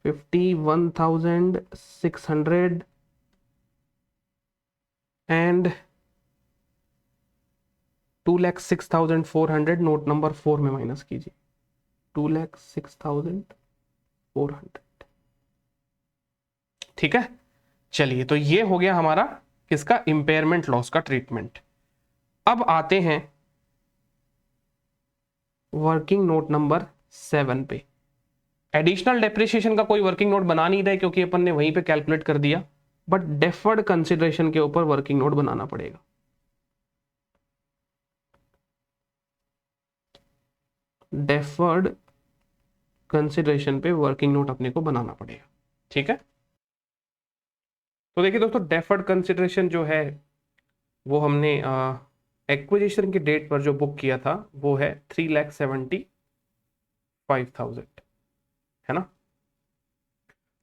51,600 एंड 2,06,400 नोट नंबर 4 में माइनस कीजिए, 2,06,400। ठीक है, चलिए तो ये हो गया हमारा किसका, इंपेयरमेंट लॉस का ट्रीटमेंट। अब आते हैं वर्किंग नोट नंबर 7 पे। एडिशनल डेप्रिसिएशन का कोई वर्किंग नोट बना नहीं रहे क्योंकि अपन ने वहीं पे कैलकुलेट कर दिया, बट डेफर्ड कंसिडरेशन के ऊपर वर्किंग नोट बनाना पड़ेगा। डेफर्ड कंसिडरेशन पे वर्किंग नोट अपने को बनाना पड़ेगा। ठीक है, तो देखिए दोस्तों डेफर्ड कंसिडरेशन जो है वो हमने एक्विजिशन की डेट पर जो बुक किया था वो है 3,75,000, है ना।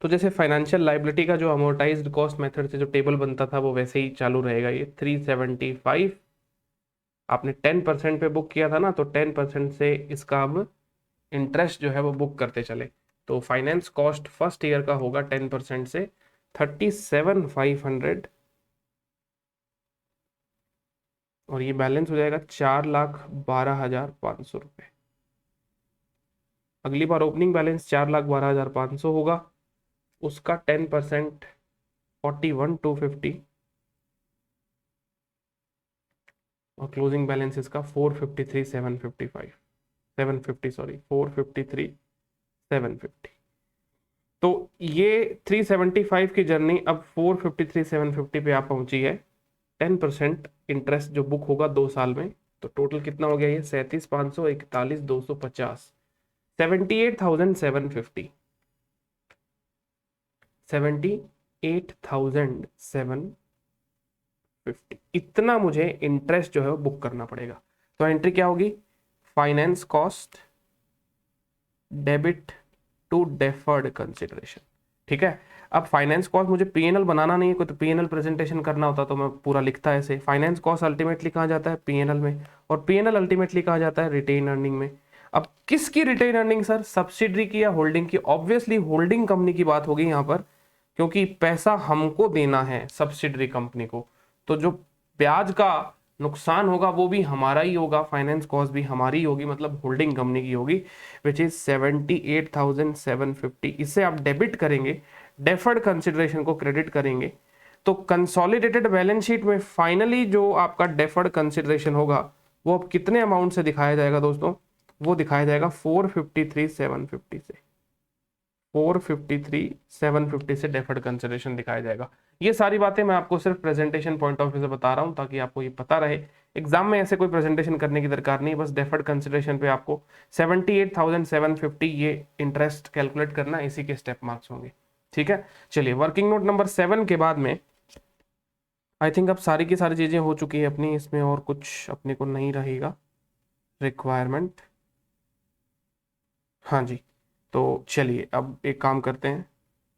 तो जैसे फाइनेंशियल लाइबिलिटी का जो अमोर्टाइज्ड कॉस्ट मेथड से जो टेबल बनता था वो वैसे ही चालू रहेगा। ये 375 आपने 10% पे बुक किया था ना, तो 10% से इसका अब इंटरेस्ट जो है वो बुक करते चले। तो फाइनेंस कॉस्ट फर्स्ट ईयर का होगा 10% से 37,500, और ये बैलेंस हो जाएगा 4,12,500 रुपये। अगली बार ओपनिंग बैलेंस 4,12,500 होगा, उसका 10% 41,250, और क्लोजिंग बैलेंस इसका 453,755, 750 सॉरी 453,750। तो ये 375 की जर्नी अब 453,750 पे आप पहुंची है। 10% इंटरेस्ट जो बुक होगा 2 साल में, तो टोटल कितना हो गया ये 37,541,250, 78,750, 78,750, इतना मुझे इंटरेस्ट जो है वो बुक करना पड़ेगा। तो एंट्री क्या होगी, finance cost debit to deferred consideration. ठीक है, अब फाइनेंस कॉस्ट मुझे पीएनएल बनाना नहीं है, तो पीएनएल प्रेजेंटेशन करना होता तो मैं पूरा लिखता है ऐसे। फाइनेंस कॉस्ट अल्टीमेटली कहाँ जाता है, पीएनएल में, और पीएनएल अल्टीमेटली कहाँ जाता है, रिटेन अर्निंग में। अब किसकी रिटेन अर्निंग सर, सब्सिडरी की या होल्डिंग की? ऑब्वियसली होल्डिंग कंपनी की बात होगी यहाँ पर, क्योंकि पैसा हमको देना है सब्सिडरी कंपनी को, तो जो ब्याज का नुकसान होगा वो भी हमारा ही होगा, फाइनेंस कॉस्ट भी हमारी होगी, मतलब होल्डिंग कंपनी की होगी, विच इज 78,750। इससे आप डेबिट करेंगे, डेफर्ड कंसिडरेशन को क्रेडिट करेंगे, तो कंसोलिडेटेड बैलेंस शीट में फाइनली जो आपका डेफर्ड कंसिडरेशन होगा वो अब कितने अमाउंट से दिखाया जाएगा दोस्तों, वो दिखाया जाएगा 453,750 से। 453,750 से डेफर्ड कंसिडरेशन दिखाया जाएगा। ये सारी बातें मैं आपको सिर्फ प्रेजेंटेशन पॉइंट ऑफ व्यू से बता रहा हूं, ताकि आपको ये पता रहे। एग्जाम में ऐसे कोई प्रेजेंटेशन करने की दरकार नहीं, बस डेफर्ड कंसिडरेशन पे आपको 78,750 ये इंटरेस्ट कैलकुलेट करना, इसी के स्टेप मार्क्स होंगे। ठीक है, चलिए वर्किंग नोट नंबर 7 के बाद में आई थिंक अब सारी की सारी चीजें हो चुकी है अपनी, इसमें और कुछ अपने को नहीं रहेगा रिक्वायरमेंट। हाँ जी, तो चलिए अब एक काम करते हैं,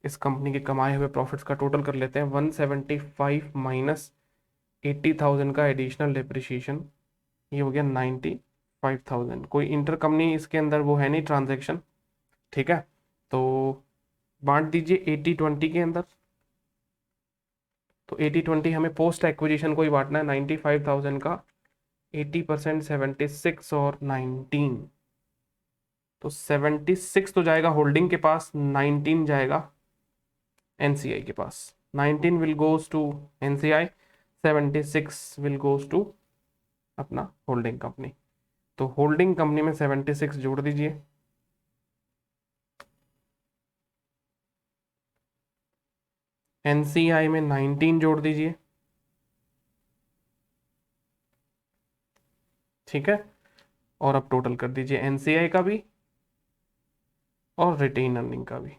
इस कंपनी के कमाए हुए प्रॉफिट्स का टोटल कर लेते हैं। 175 माइनस 80,000 का एडिशनल डिप्रिशिएशन, ये हो गया 95,000। कोई इंटर कंपनी इसके अंदर वो है नहीं ट्रांजैक्शन, ठीक है, तो बांट दीजिए 80-20 के अंदर। तो 80-20 हमें पोस्ट एक्विजिशन को ही बांटना है। 95,000 का 80% 76 और 19, तो 76 तो जाएगा होल्डिंग के पास, 19 जाएगा एनसीआई के पास। 19 will goes to NCI, 76 will goes to अपना होल्डिंग कंपनी। तो होल्डिंग कंपनी में 76 जोड़ दीजिए, एनसीआई में 19 जोड़ दीजिए, ठीक है, और अब टोटल कर दीजिए एनसीआई का भी और रिटेन अर्निंग का भी।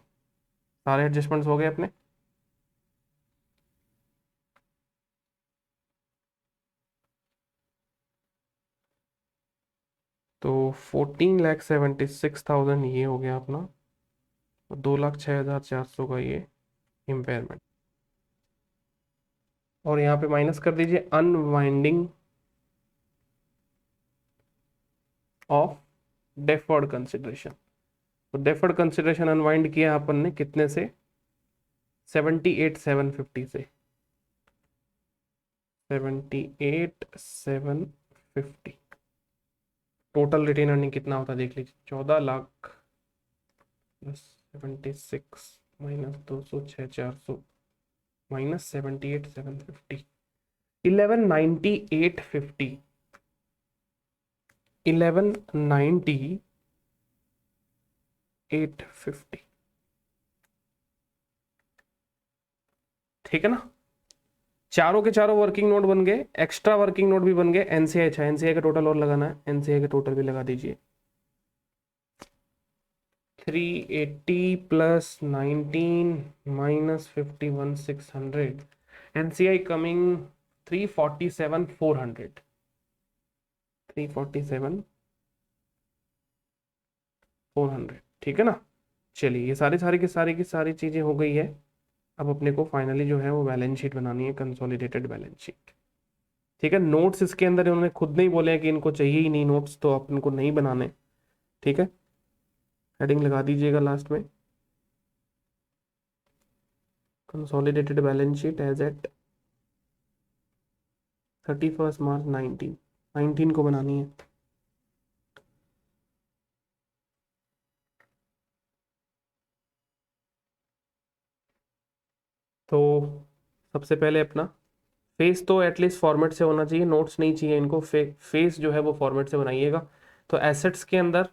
सारे एडजस्टमेंट्स हो गए अपने। तो 14,76,000 ये हो गया अपना, 2,06,400 का ये इम्पेयरमेंट, और यहाँ पे माइनस कर दीजिए अनवाइंडिंग ऑफ डेफर्ड कंसिडरेशन। तो डेफर्ड कंसिडरेशन अनवाइंड किया अपन ने कितने से, 78,750 से, 78,750। टोटल रिटेन अर्निंग कितना होता है देख लीजिए, 14 लाख प्लस 76 माइनस 206,400 माइनस 78,750, 1198,50, 1198,50। ठीक है ना, चारों के चारों वर्किंग नोट बन गए, एक्स्ट्रा वर्किंग नोट भी बन गए। एनसीआई, अच्छा एनसीआई का टोटल और लगाना है, एनसीआई का टोटल भी लगा दीजिए। 380 प्लस 19 माइनस 51,600, एनसीआई कमिंग 347,400, 347,400, ठीक है ना। चलिए ये सारी की सारी चीजें हो गई है। अब अपने को फाइनली जो है वो बैलेंस शीट बनानी है, कंसोलिडेटेड बैलेंस शीट। ठीक है, नोट्स इसके अंदर इन्होंने खुद नहीं बोले हैं कि इनको चाहिए ही नहीं नोट्स, तो अपन को नहीं बनाने। ठीक है, हेडिंग लगा दीजिएगा लास्ट में, consolidated balance sheet as at 31 March 19 को बनानी है। तो सबसे पहले अपना फेस तो एटलीस्ट फॉर्मेट से होना चाहिए, नोट्स नहीं चाहिए इनको, फेस जो है वो फॉर्मेट से बनाइएगा। तो एसेट्स के अंदर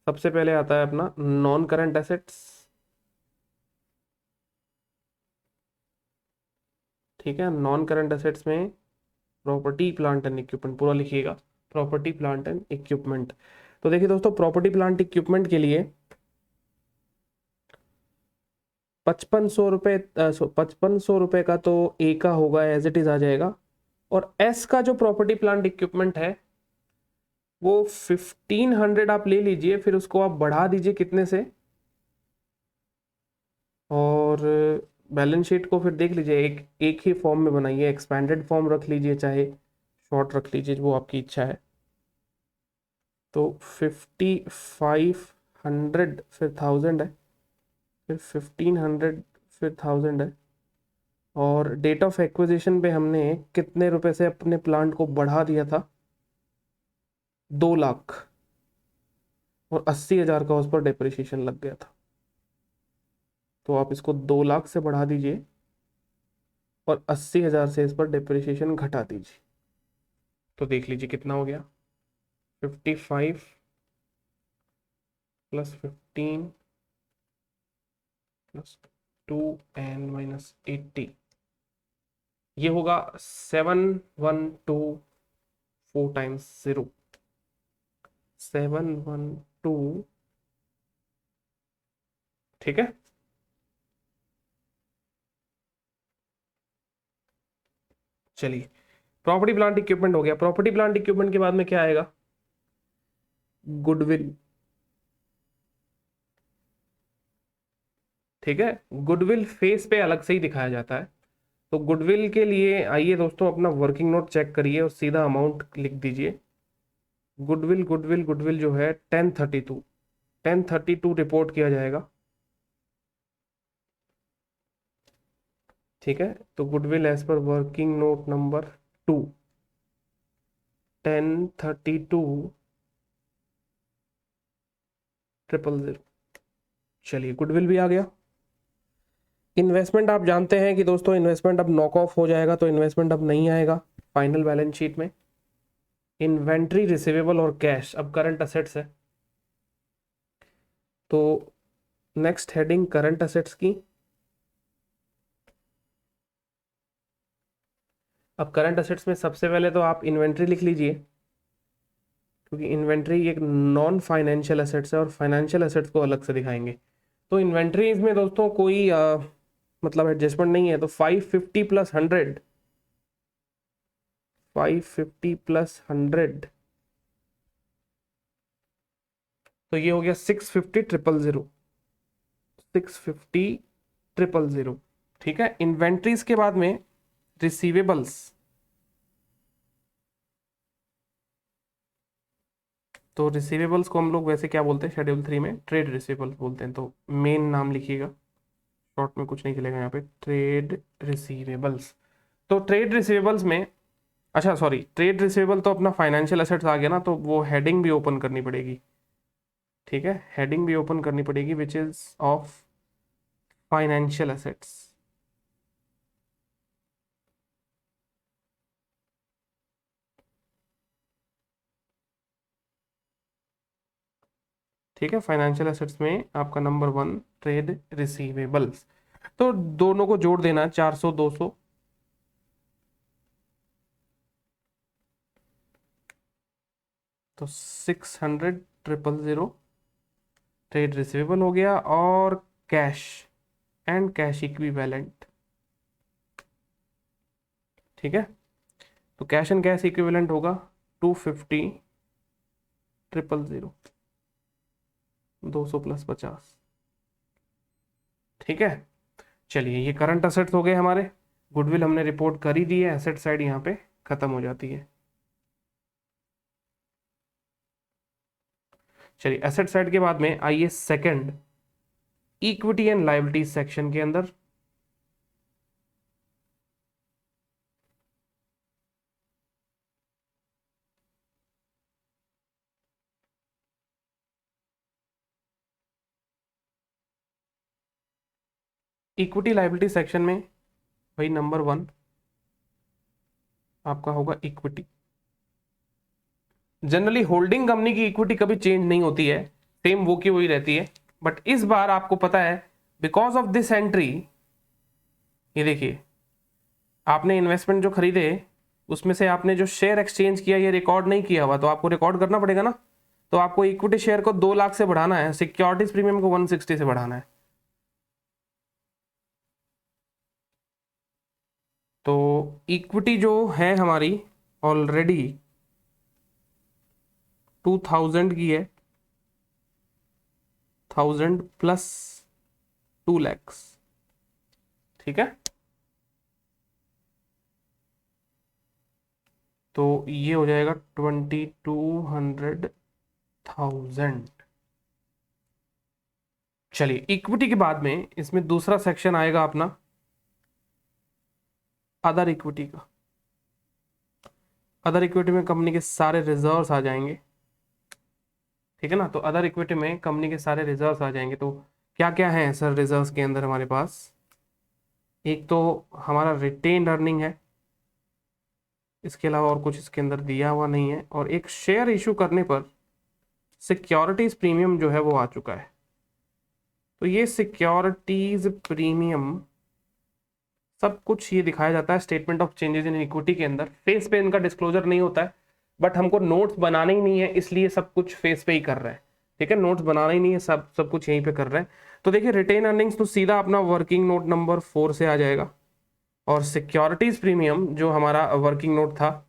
सबसे पहले आता है अपना नॉन करंट एसेट्स। ठीक है, नॉन करंट एसेट्स में प्रॉपर्टी प्लांट एंड इक्विपमेंट पूरा लिखिएगा, प्रॉपर्टी प्लांट एंड इक्विपमेंट। तो देखिए दोस्तों, प्रॉपर्टी प्लांट इक्विपमेंट के लिए 5500 रुपये का तो ए का होगा, एज इट इज आ जाएगा। और एस का जो प्रॉपर्टी प्लांट इक्विपमेंट है वो 1500 आप ले लीजिए, फिर उसको आप बढ़ा दीजिए कितने से, और बैलेंस शीट को फिर देख लीजिए, एक ही फॉर्म में बनाइए, एक्सपेंडेड फॉर्म रख लीजिए चाहे शॉर्ट रख लीजिए, वो आपकी इच्छा है। तो 5500 फिर 1000 है, फिर 1500 फिर 1000 है, और डेट ऑफ एक्विजिशन पे हमने कितने रुपए से अपने प्लांट को बढ़ा दिया था, 2 लाख, और 80,000 का उस पर डेप्रिसिएशन लग गया था। तो आप इसको 2 लाख से बढ़ा दीजिए और 80,000 से इस पर डेप्रिसिएशन घटा दीजिए। तो देख लीजिए कितना हो गया, 55 प्लस 15 प्लस 2 n - 80, ये होगा 7124 टाइम्स 0, 712। ठीक है, चलिए प्रॉपर्टी प्लांट इक्विपमेंट हो गया। प्रॉपर्टी प्लांट इक्विपमेंट के बाद में क्या आएगा, गुडविल। ठीक है, गुडविल फेस पे अलग से ही दिखाया जाता है। तो गुडविल के लिए आइए दोस्तों, अपना वर्किंग नोट चेक करिए और सीधा अमाउंट लिख दीजिए। गुडविल गुडविल गुडविल जो है 1032 रिपोर्ट किया जाएगा। ठीक है, तो goodwill as per working note number 2, 1032,000,000। चलिए गुडविल भी आ गया। इन्वेस्टमेंट आप जानते हैं कि दोस्तों इन्वेस्टमेंट अब नॉक ऑफ हो जाएगा, तो इन्वेस्टमेंट अब नहीं आएगा फाइनल बैलेंस शीट में। इन्वेंट्री, रिसीवेबल और कैश अब करंट असेट्स है। तो नेक्स्ट हेडिंग करंट असेट्स की। अब करंट असेट्स में सबसे पहले तो आप इन्वेंट्री लिख लीजिए, क्योंकि इन्वेंट्री एक नॉन फाइनेंशियल असेट्स है और फाइनेंशियल असेट्स को अलग से दिखाएंगे। तो इन्वेंट्रीज में दोस्तों कोई मतलब एडजस्टमेंट नहीं है। तो 550 प्लस 100, 550 प्लस 100, तो ये हो गया 650,000, 650,000। ठीक है, इन्वेंट्रीज के बाद में रिसीवेबल्स। तो रिसीवेबल्स को हम लोग वैसे क्या बोलते हैं शेड्यूल 3 में, ट्रेड रिसीवेबल्स बोलते हैं। तो मेन नाम लिखिएगा, शॉर्ट में कुछ नहीं चलेगा यहाँ पे, ट्रेड रिसीवेबल्स। तो ट्रेड रिसीवेबल्स में, अच्छा सॉरी, ट्रेड रिसीवेबल तो अपना फाइनेंशियल एसेट्स आ गया ना, तो वो हेडिंग भी ओपन करनी पड़ेगी। ठीक है, हेडिंग भी ओपन करनी पड़ेगी, which is of financial assets. ठीक है, फाइनेंशियल एसेट्स में आपका नंबर 1 ट्रेड रिसीवेबल्स। तो दोनों को जोड़ देना है, 400 200, तो 600,000 ट्रेड रिसीवेबल हो गया। और कैश एंड कैश इक्विवेलेंट। ठीक है, तो कैश एंड कैश इक्विवेलेंट होगा 250,000,000, 200 + 50। ठीक है, चलिए ये करंट असेट्स हो गए हमारे। गुडविल हमने रिपोर्ट कर ही दी है, एसेट साइड यहाँ पे खत्म हो जाती है। चलिए एसेट साइड के बाद में आइए second equity and liability section के अंदर। इक्विटी लायबिलिटी सेक्शन में भाई नंबर 1 आपका होगा इक्विटी। जनरली होल्डिंग कंपनी की इक्विटी कभी चेंज नहीं होती है, सेम वो की वही रहती है। बट इस बार आपको पता है बिकॉज ऑफ दिस एंट्री, ये देखिए आपने इन्वेस्टमेंट जो खरीदे उसमें से आपने जो शेयर एक्सचेंज किया ये रिकॉर्ड नहीं किया हुआ, तो आपको रिकॉर्ड करना पड़ेगा ना। तो आपको इक्विटी शेयर को 2 लाख से बढ़ाना है, सिक्योरिटीज प्रीमियम को 160 से बढ़ाना है। तो इक्विटी जो है हमारी ऑलरेडी 2000 की है, 1000 प्लस 2 lakhs। ठीक है, तो ये हो जाएगा 2200,000। चलिए इक्विटी के बाद में इसमें दूसरा सेक्शन आएगा अपना अदर इक्विटी का। अदर इक्विटी में कंपनी के सारे रिजर्व्स आ जाएंगे। ठीक है ना, तो अदर इक्विटी में कंपनी के सारे रिजर्व्स आ जाएंगे। तो क्या क्या है सर रिजर्व्स के अंदर हमारे पास? एक तो हमारा रिटेन्ड अर्निंग है, इसके अलावा और कुछ इसके अंदर दिया हुआ नहीं है। और एक शेयर इशू करने पर सिक्योरिटीज प्रीमियम जो है वो आ चुका है। तो ये सिक्योरिटीज प्रीमियम सब कुछ ये दिखाया जाता है statement of changes in equity के अंदर। फेस पे इनका डिस्क्लोजर नहीं होता है, बट हमको नोट्स बनाने ही नहीं है, इसलिए सब कुछ फेस पे ही कर रहे हैं। ठीक है, नोट्स बनाना ही नहीं है, सब कुछ यहीं पे कर रहे हैं। तो देखिए रिटेन अर्निंग्स तो सीधा अपना वर्किंग नोट नंबर 4 से आ जाएगा, और सिक्योरिटीज प्रीमियम जो हमारा वर्किंग नोट था,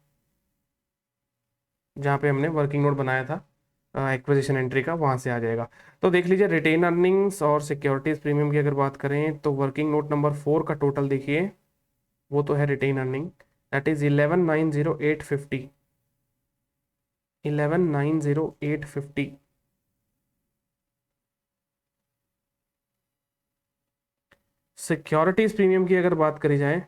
जहाँ पे हमने वर्किंग नोट बनाया था एक्विजिशन एंट्री का, वहां से आ जाएगा। तो देख लीजिए रिटेन अर्निंग्स और सिक्योरिटीज प्रीमियम की अगर बात करें तो वर्किंग नोट नंबर 4 का टोटल देखिए, वो तो है retain earning, that is 11,90850। 11,90850। Securities premium की अगर बात करी जाए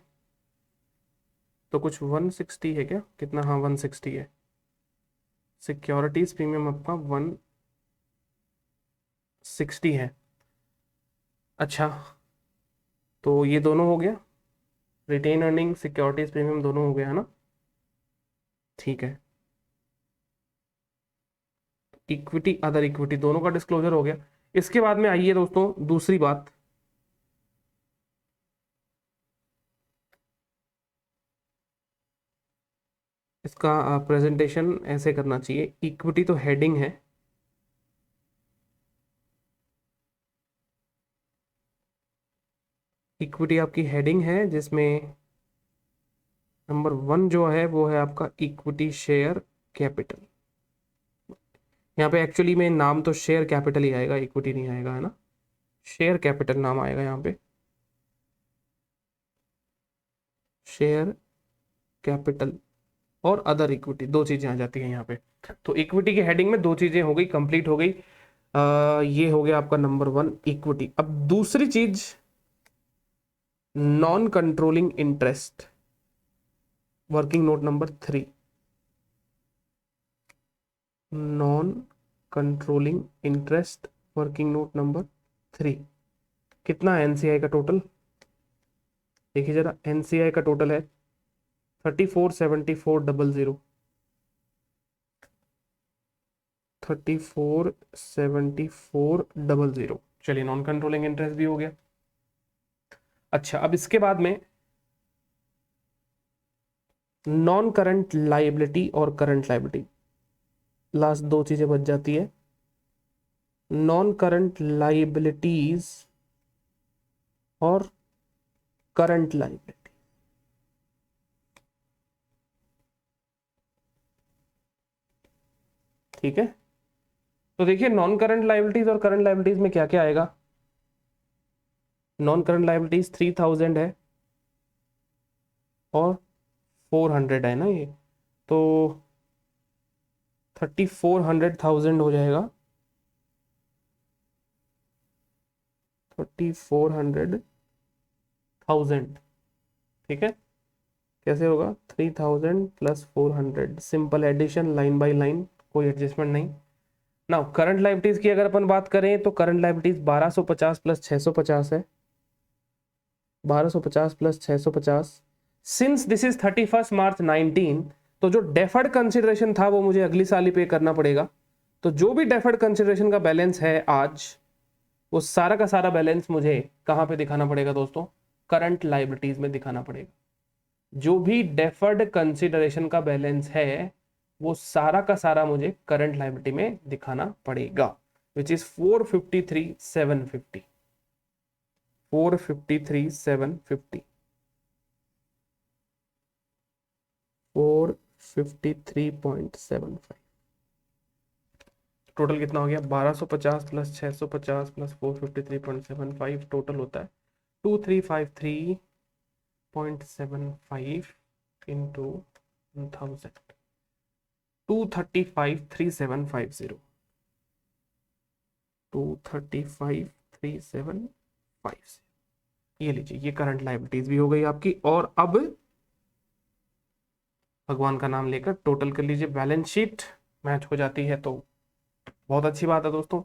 तो कुछ 160 है क्या, कितना? हाँ 160 है। सिक्योरिटीज प्रीमियम आपका 160 है। अच्छा, तो ये दोनों हो गया, रिटेन अर्निंग सिक्योरिटीज प्रीमियम दोनों हो गया है ना। ठीक है, इक्विटी अदर इक्विटी दोनों का डिस्क्लोजर हो गया। इसके बाद में आइए दोस्तों दूसरी बात, इसका प्रेजेंटेशन ऐसे करना चाहिए। इक्विटी तो हेडिंग है, इक्विटी आपकी हेडिंग है, जिसमें नंबर 1 जो है वो है आपका इक्विटी शेयर कैपिटल। यहाँ पे एक्चुअली में नाम तो शेयर कैपिटल ही आएगा, इक्विटी नहीं आएगा, है ना। शेयर कैपिटल नाम आएगा यहाँ पे, शेयर कैपिटल और अदर इक्विटी, दो चीजें आ जाती हैं यहाँ पे। तो इक्विटी की हेडिंग में दो चीजें हो गई, कंप्लीट हो गई। ये हो गया आपका नंबर 1 इक्विटी। अब दूसरी चीज non controlling interest, working note number 3। Non controlling interest working note number 3 कितना है एनसीआई का टोटल? देखिए जरा, एनसीआई का टोटल है 347400। 347400। चलिए नॉन कंट्रोलिंग इंटरेस्ट भी हो गया। अच्छा, अब इसके बाद में नॉन करंट लायबिलिटी और करंट लायबिलिटी, लास्ट दो चीजें बच जाती है। नॉन करंट लायबिलिटीज और करंट लायबिलिटी। ठीक है, तो देखिए नॉन करंट लायबिलिटीज और करंट लायबिलिटीज में क्या क्या आएगा। नॉन करंट लायबिलिटीज 3000 है और 400 है ना, ये तो 3400,000 हो जाएगा, 3400,000। ठीक है, कैसे होगा, 3000 plus 400, simple addition, line by line, कोई एडजस्टमेंट नहीं। नाउ करंट लायबिलिटीज की अगर अपन बात करें तो करंट लायबिलिटीज 1250 प्लस 650 है, 1250 plus 650। Since this is 31 March 19, तो जो डेफर्ड कंसिडरेशन था वो मुझे अगली साल ही पे करना पड़ेगा। तो जो भी डेफर्ड कंसिडरेशन का बैलेंस है आज, वो सारा का सारा बैलेंस मुझे कहां पे दिखाना पड़ेगा दोस्तों, करंट लायबिलिटीज में दिखाना पड़ेगा। जो भी डेफर्ड कंसिडरेशन का बैलेंस है वो सारा का सारा मुझे करंट लायबिलिटी में दिखाना पड़ेगा, विच इज 453,750, 453,750, 453.75। टोटल कितना हो गया, 1250 प्लस 650 प्लस 453.75, टोटल होता है 2353.75 इंटू 1000, 235,3750, 235,3750। ये लीजिए, ये करंट लायबिलिटीज भी हो गई आपकी। और अब भगवान का नाम लेकर टोटल कर लीजिए, बैलेंस शीट मैच हो जाती है तो बहुत अच्छी बात है दोस्तों,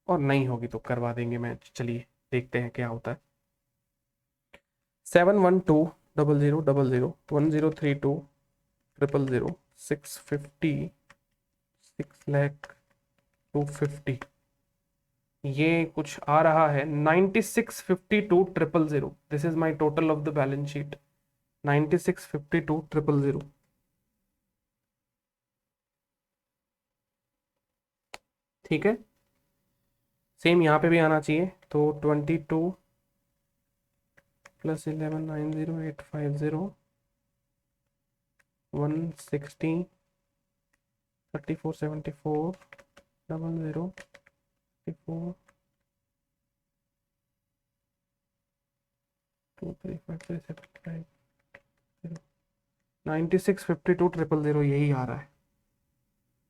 और नहीं होगी तो करवा देंगे मैच। चलिए देखते हैं क्या होता है। 71200001032 650 6,02,50, ये कुछ आ रहा है 9652,000। This is my total of the balance sheet, 9652,000। ठीक है, सेम यहाँ पे भी आना चाहिए, तो 22 प्लस 11,90,850 160 3474 00 54 235 9652,000, यही आ रहा है,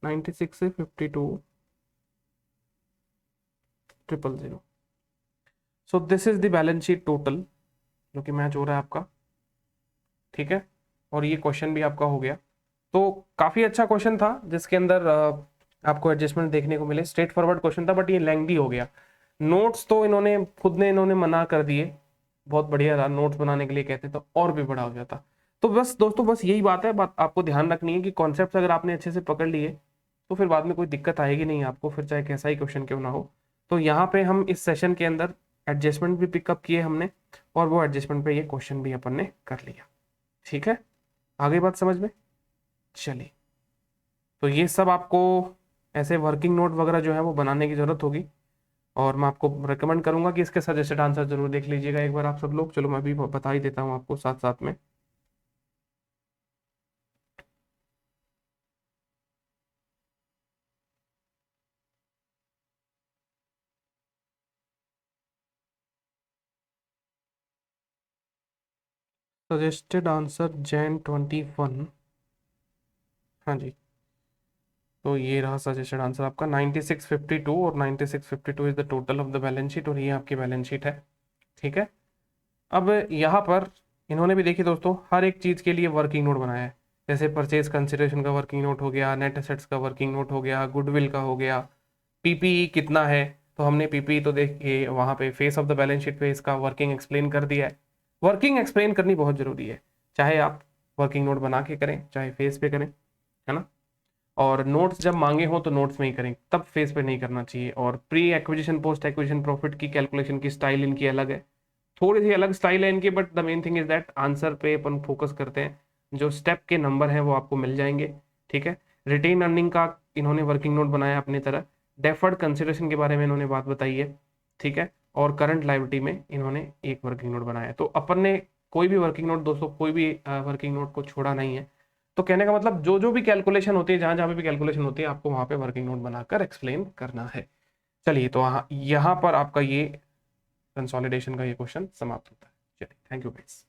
96 से 52,000। So this is the balance sheet total जो कि मैच हो रहा है आपका। ठीक है, और ये क्वेश्चन भी आपका हो गया। तो काफी अच्छा क्वेश्चन था जिसके अंदर आपको एडजस्टमेंट देखने को मिले। स्ट्रेट फॉरवर्ड क्वेश्चन था बट ये लेंथी हो गया। नोट्स तो इन्होंने खुद ने इन्होंने मना कर दिए, बहुत बढ़िया था, नोट्स बनाने के लिए कहते तो और भी बड़ा हो जाता। तो बस दोस्तों, बस यही बात है, बात आपको ध्यान रखनी है कि कॉन्सेप्ट अगर आपने अच्छे से पकड़ लिए तो फिर बाद में कोई दिक्कत आएगी नहीं आपको, फिर चाहे कैसा ही क्वेश्चन क्यों ना हो। तो यहाँ पे हम इस सेशन के अंदर एडजस्टमेंट भी पिकअप किए हमने, और वो एडजस्टमेंट पे ये क्वेश्चन भी अपन ने कर लिया। ठीक है, आगे बात समझ में। चलिए, तो ये सब आपको ऐसे वर्किंग नोट वगैरह जो है वो बनाने की जरूरत होगी, और मैं आपको रिकमेंड करूंगा कि इसके सजेस्टेड आंसर जरूर देख लीजिएगा एक बार आप सब लोग। चलो मैं भी बता ही देता हूँ आपको साथ साथ में। सजेस्टेड आंसर जैन 21, हाँ जी, तो ये रहा सजेस्टेड आंसर आपका 9652, और 9652 is the total of the balance sheet, और ये आपकी बैलेंस शीट है। ठीक है, अब यहाँ पर इन्होंने भी देखिए दोस्तों हर एक चीज़ के लिए वर्किंग नोट बनाया है। जैसे परचेज कंसिडरेशन का वर्किंग नोट हो गया, नेट एसेट्स का वर्किंग नोट हो गया, गुडविल का हो गया, पीपीई कितना है, तो हमने पीपीई तो देखिए वहाँ पे face of the balance sheet पे इसका वर्किंग एक्सप्लेन कर दिया है। वर्किंग एक्सप्लेन करनी बहुत जरूरी है, चाहे आप वर्किंग नोट बना के करें चाहे फेस पे करें, है ना। और नोट्स जब मांगे हो तो नोट्स में ही करें, तब फेस पे नहीं करना चाहिए। और pre acquisition post acquisition profit की कैलकुलेशन की स्टाइल इनकी अलग है, थोड़ी सी अलग स्टाइल है इनकी, but the main thing is that answer पे अपन फोकस करते हैं, जो स्टेप के नंबर हैं वो आपको मिल जाएंगे। ठीक है, रिटेन अर्निंग का इन्होंने वर्किंग नोट बनाया अपनी तरह, डेफर्ड कंसिडरेशन के बारे में इन्होंने बात बताई है। ठीक है, और करंट लायबिलिटी में इन्होंने एक वर्किंग नोट बनाया है। तो अपन ने कोई भी वर्किंग नोट दोस्तों, कोई भी वर्किंग नोट को छोड़ा नहीं है, तो कहने का मतलब जो जो भी कैलकुलेशन होती है, जहां जहां पे भी कैलकुलेशन होती है, आपको वहां पे वर्किंग नोट बनाकर एक्सप्लेन करना है। चलिए, तो यहाँ पर आपका ये कंसोलिडेशन का ये क्वेश्चन समाप्त होता है। चलिए, थैंक यू गाइस।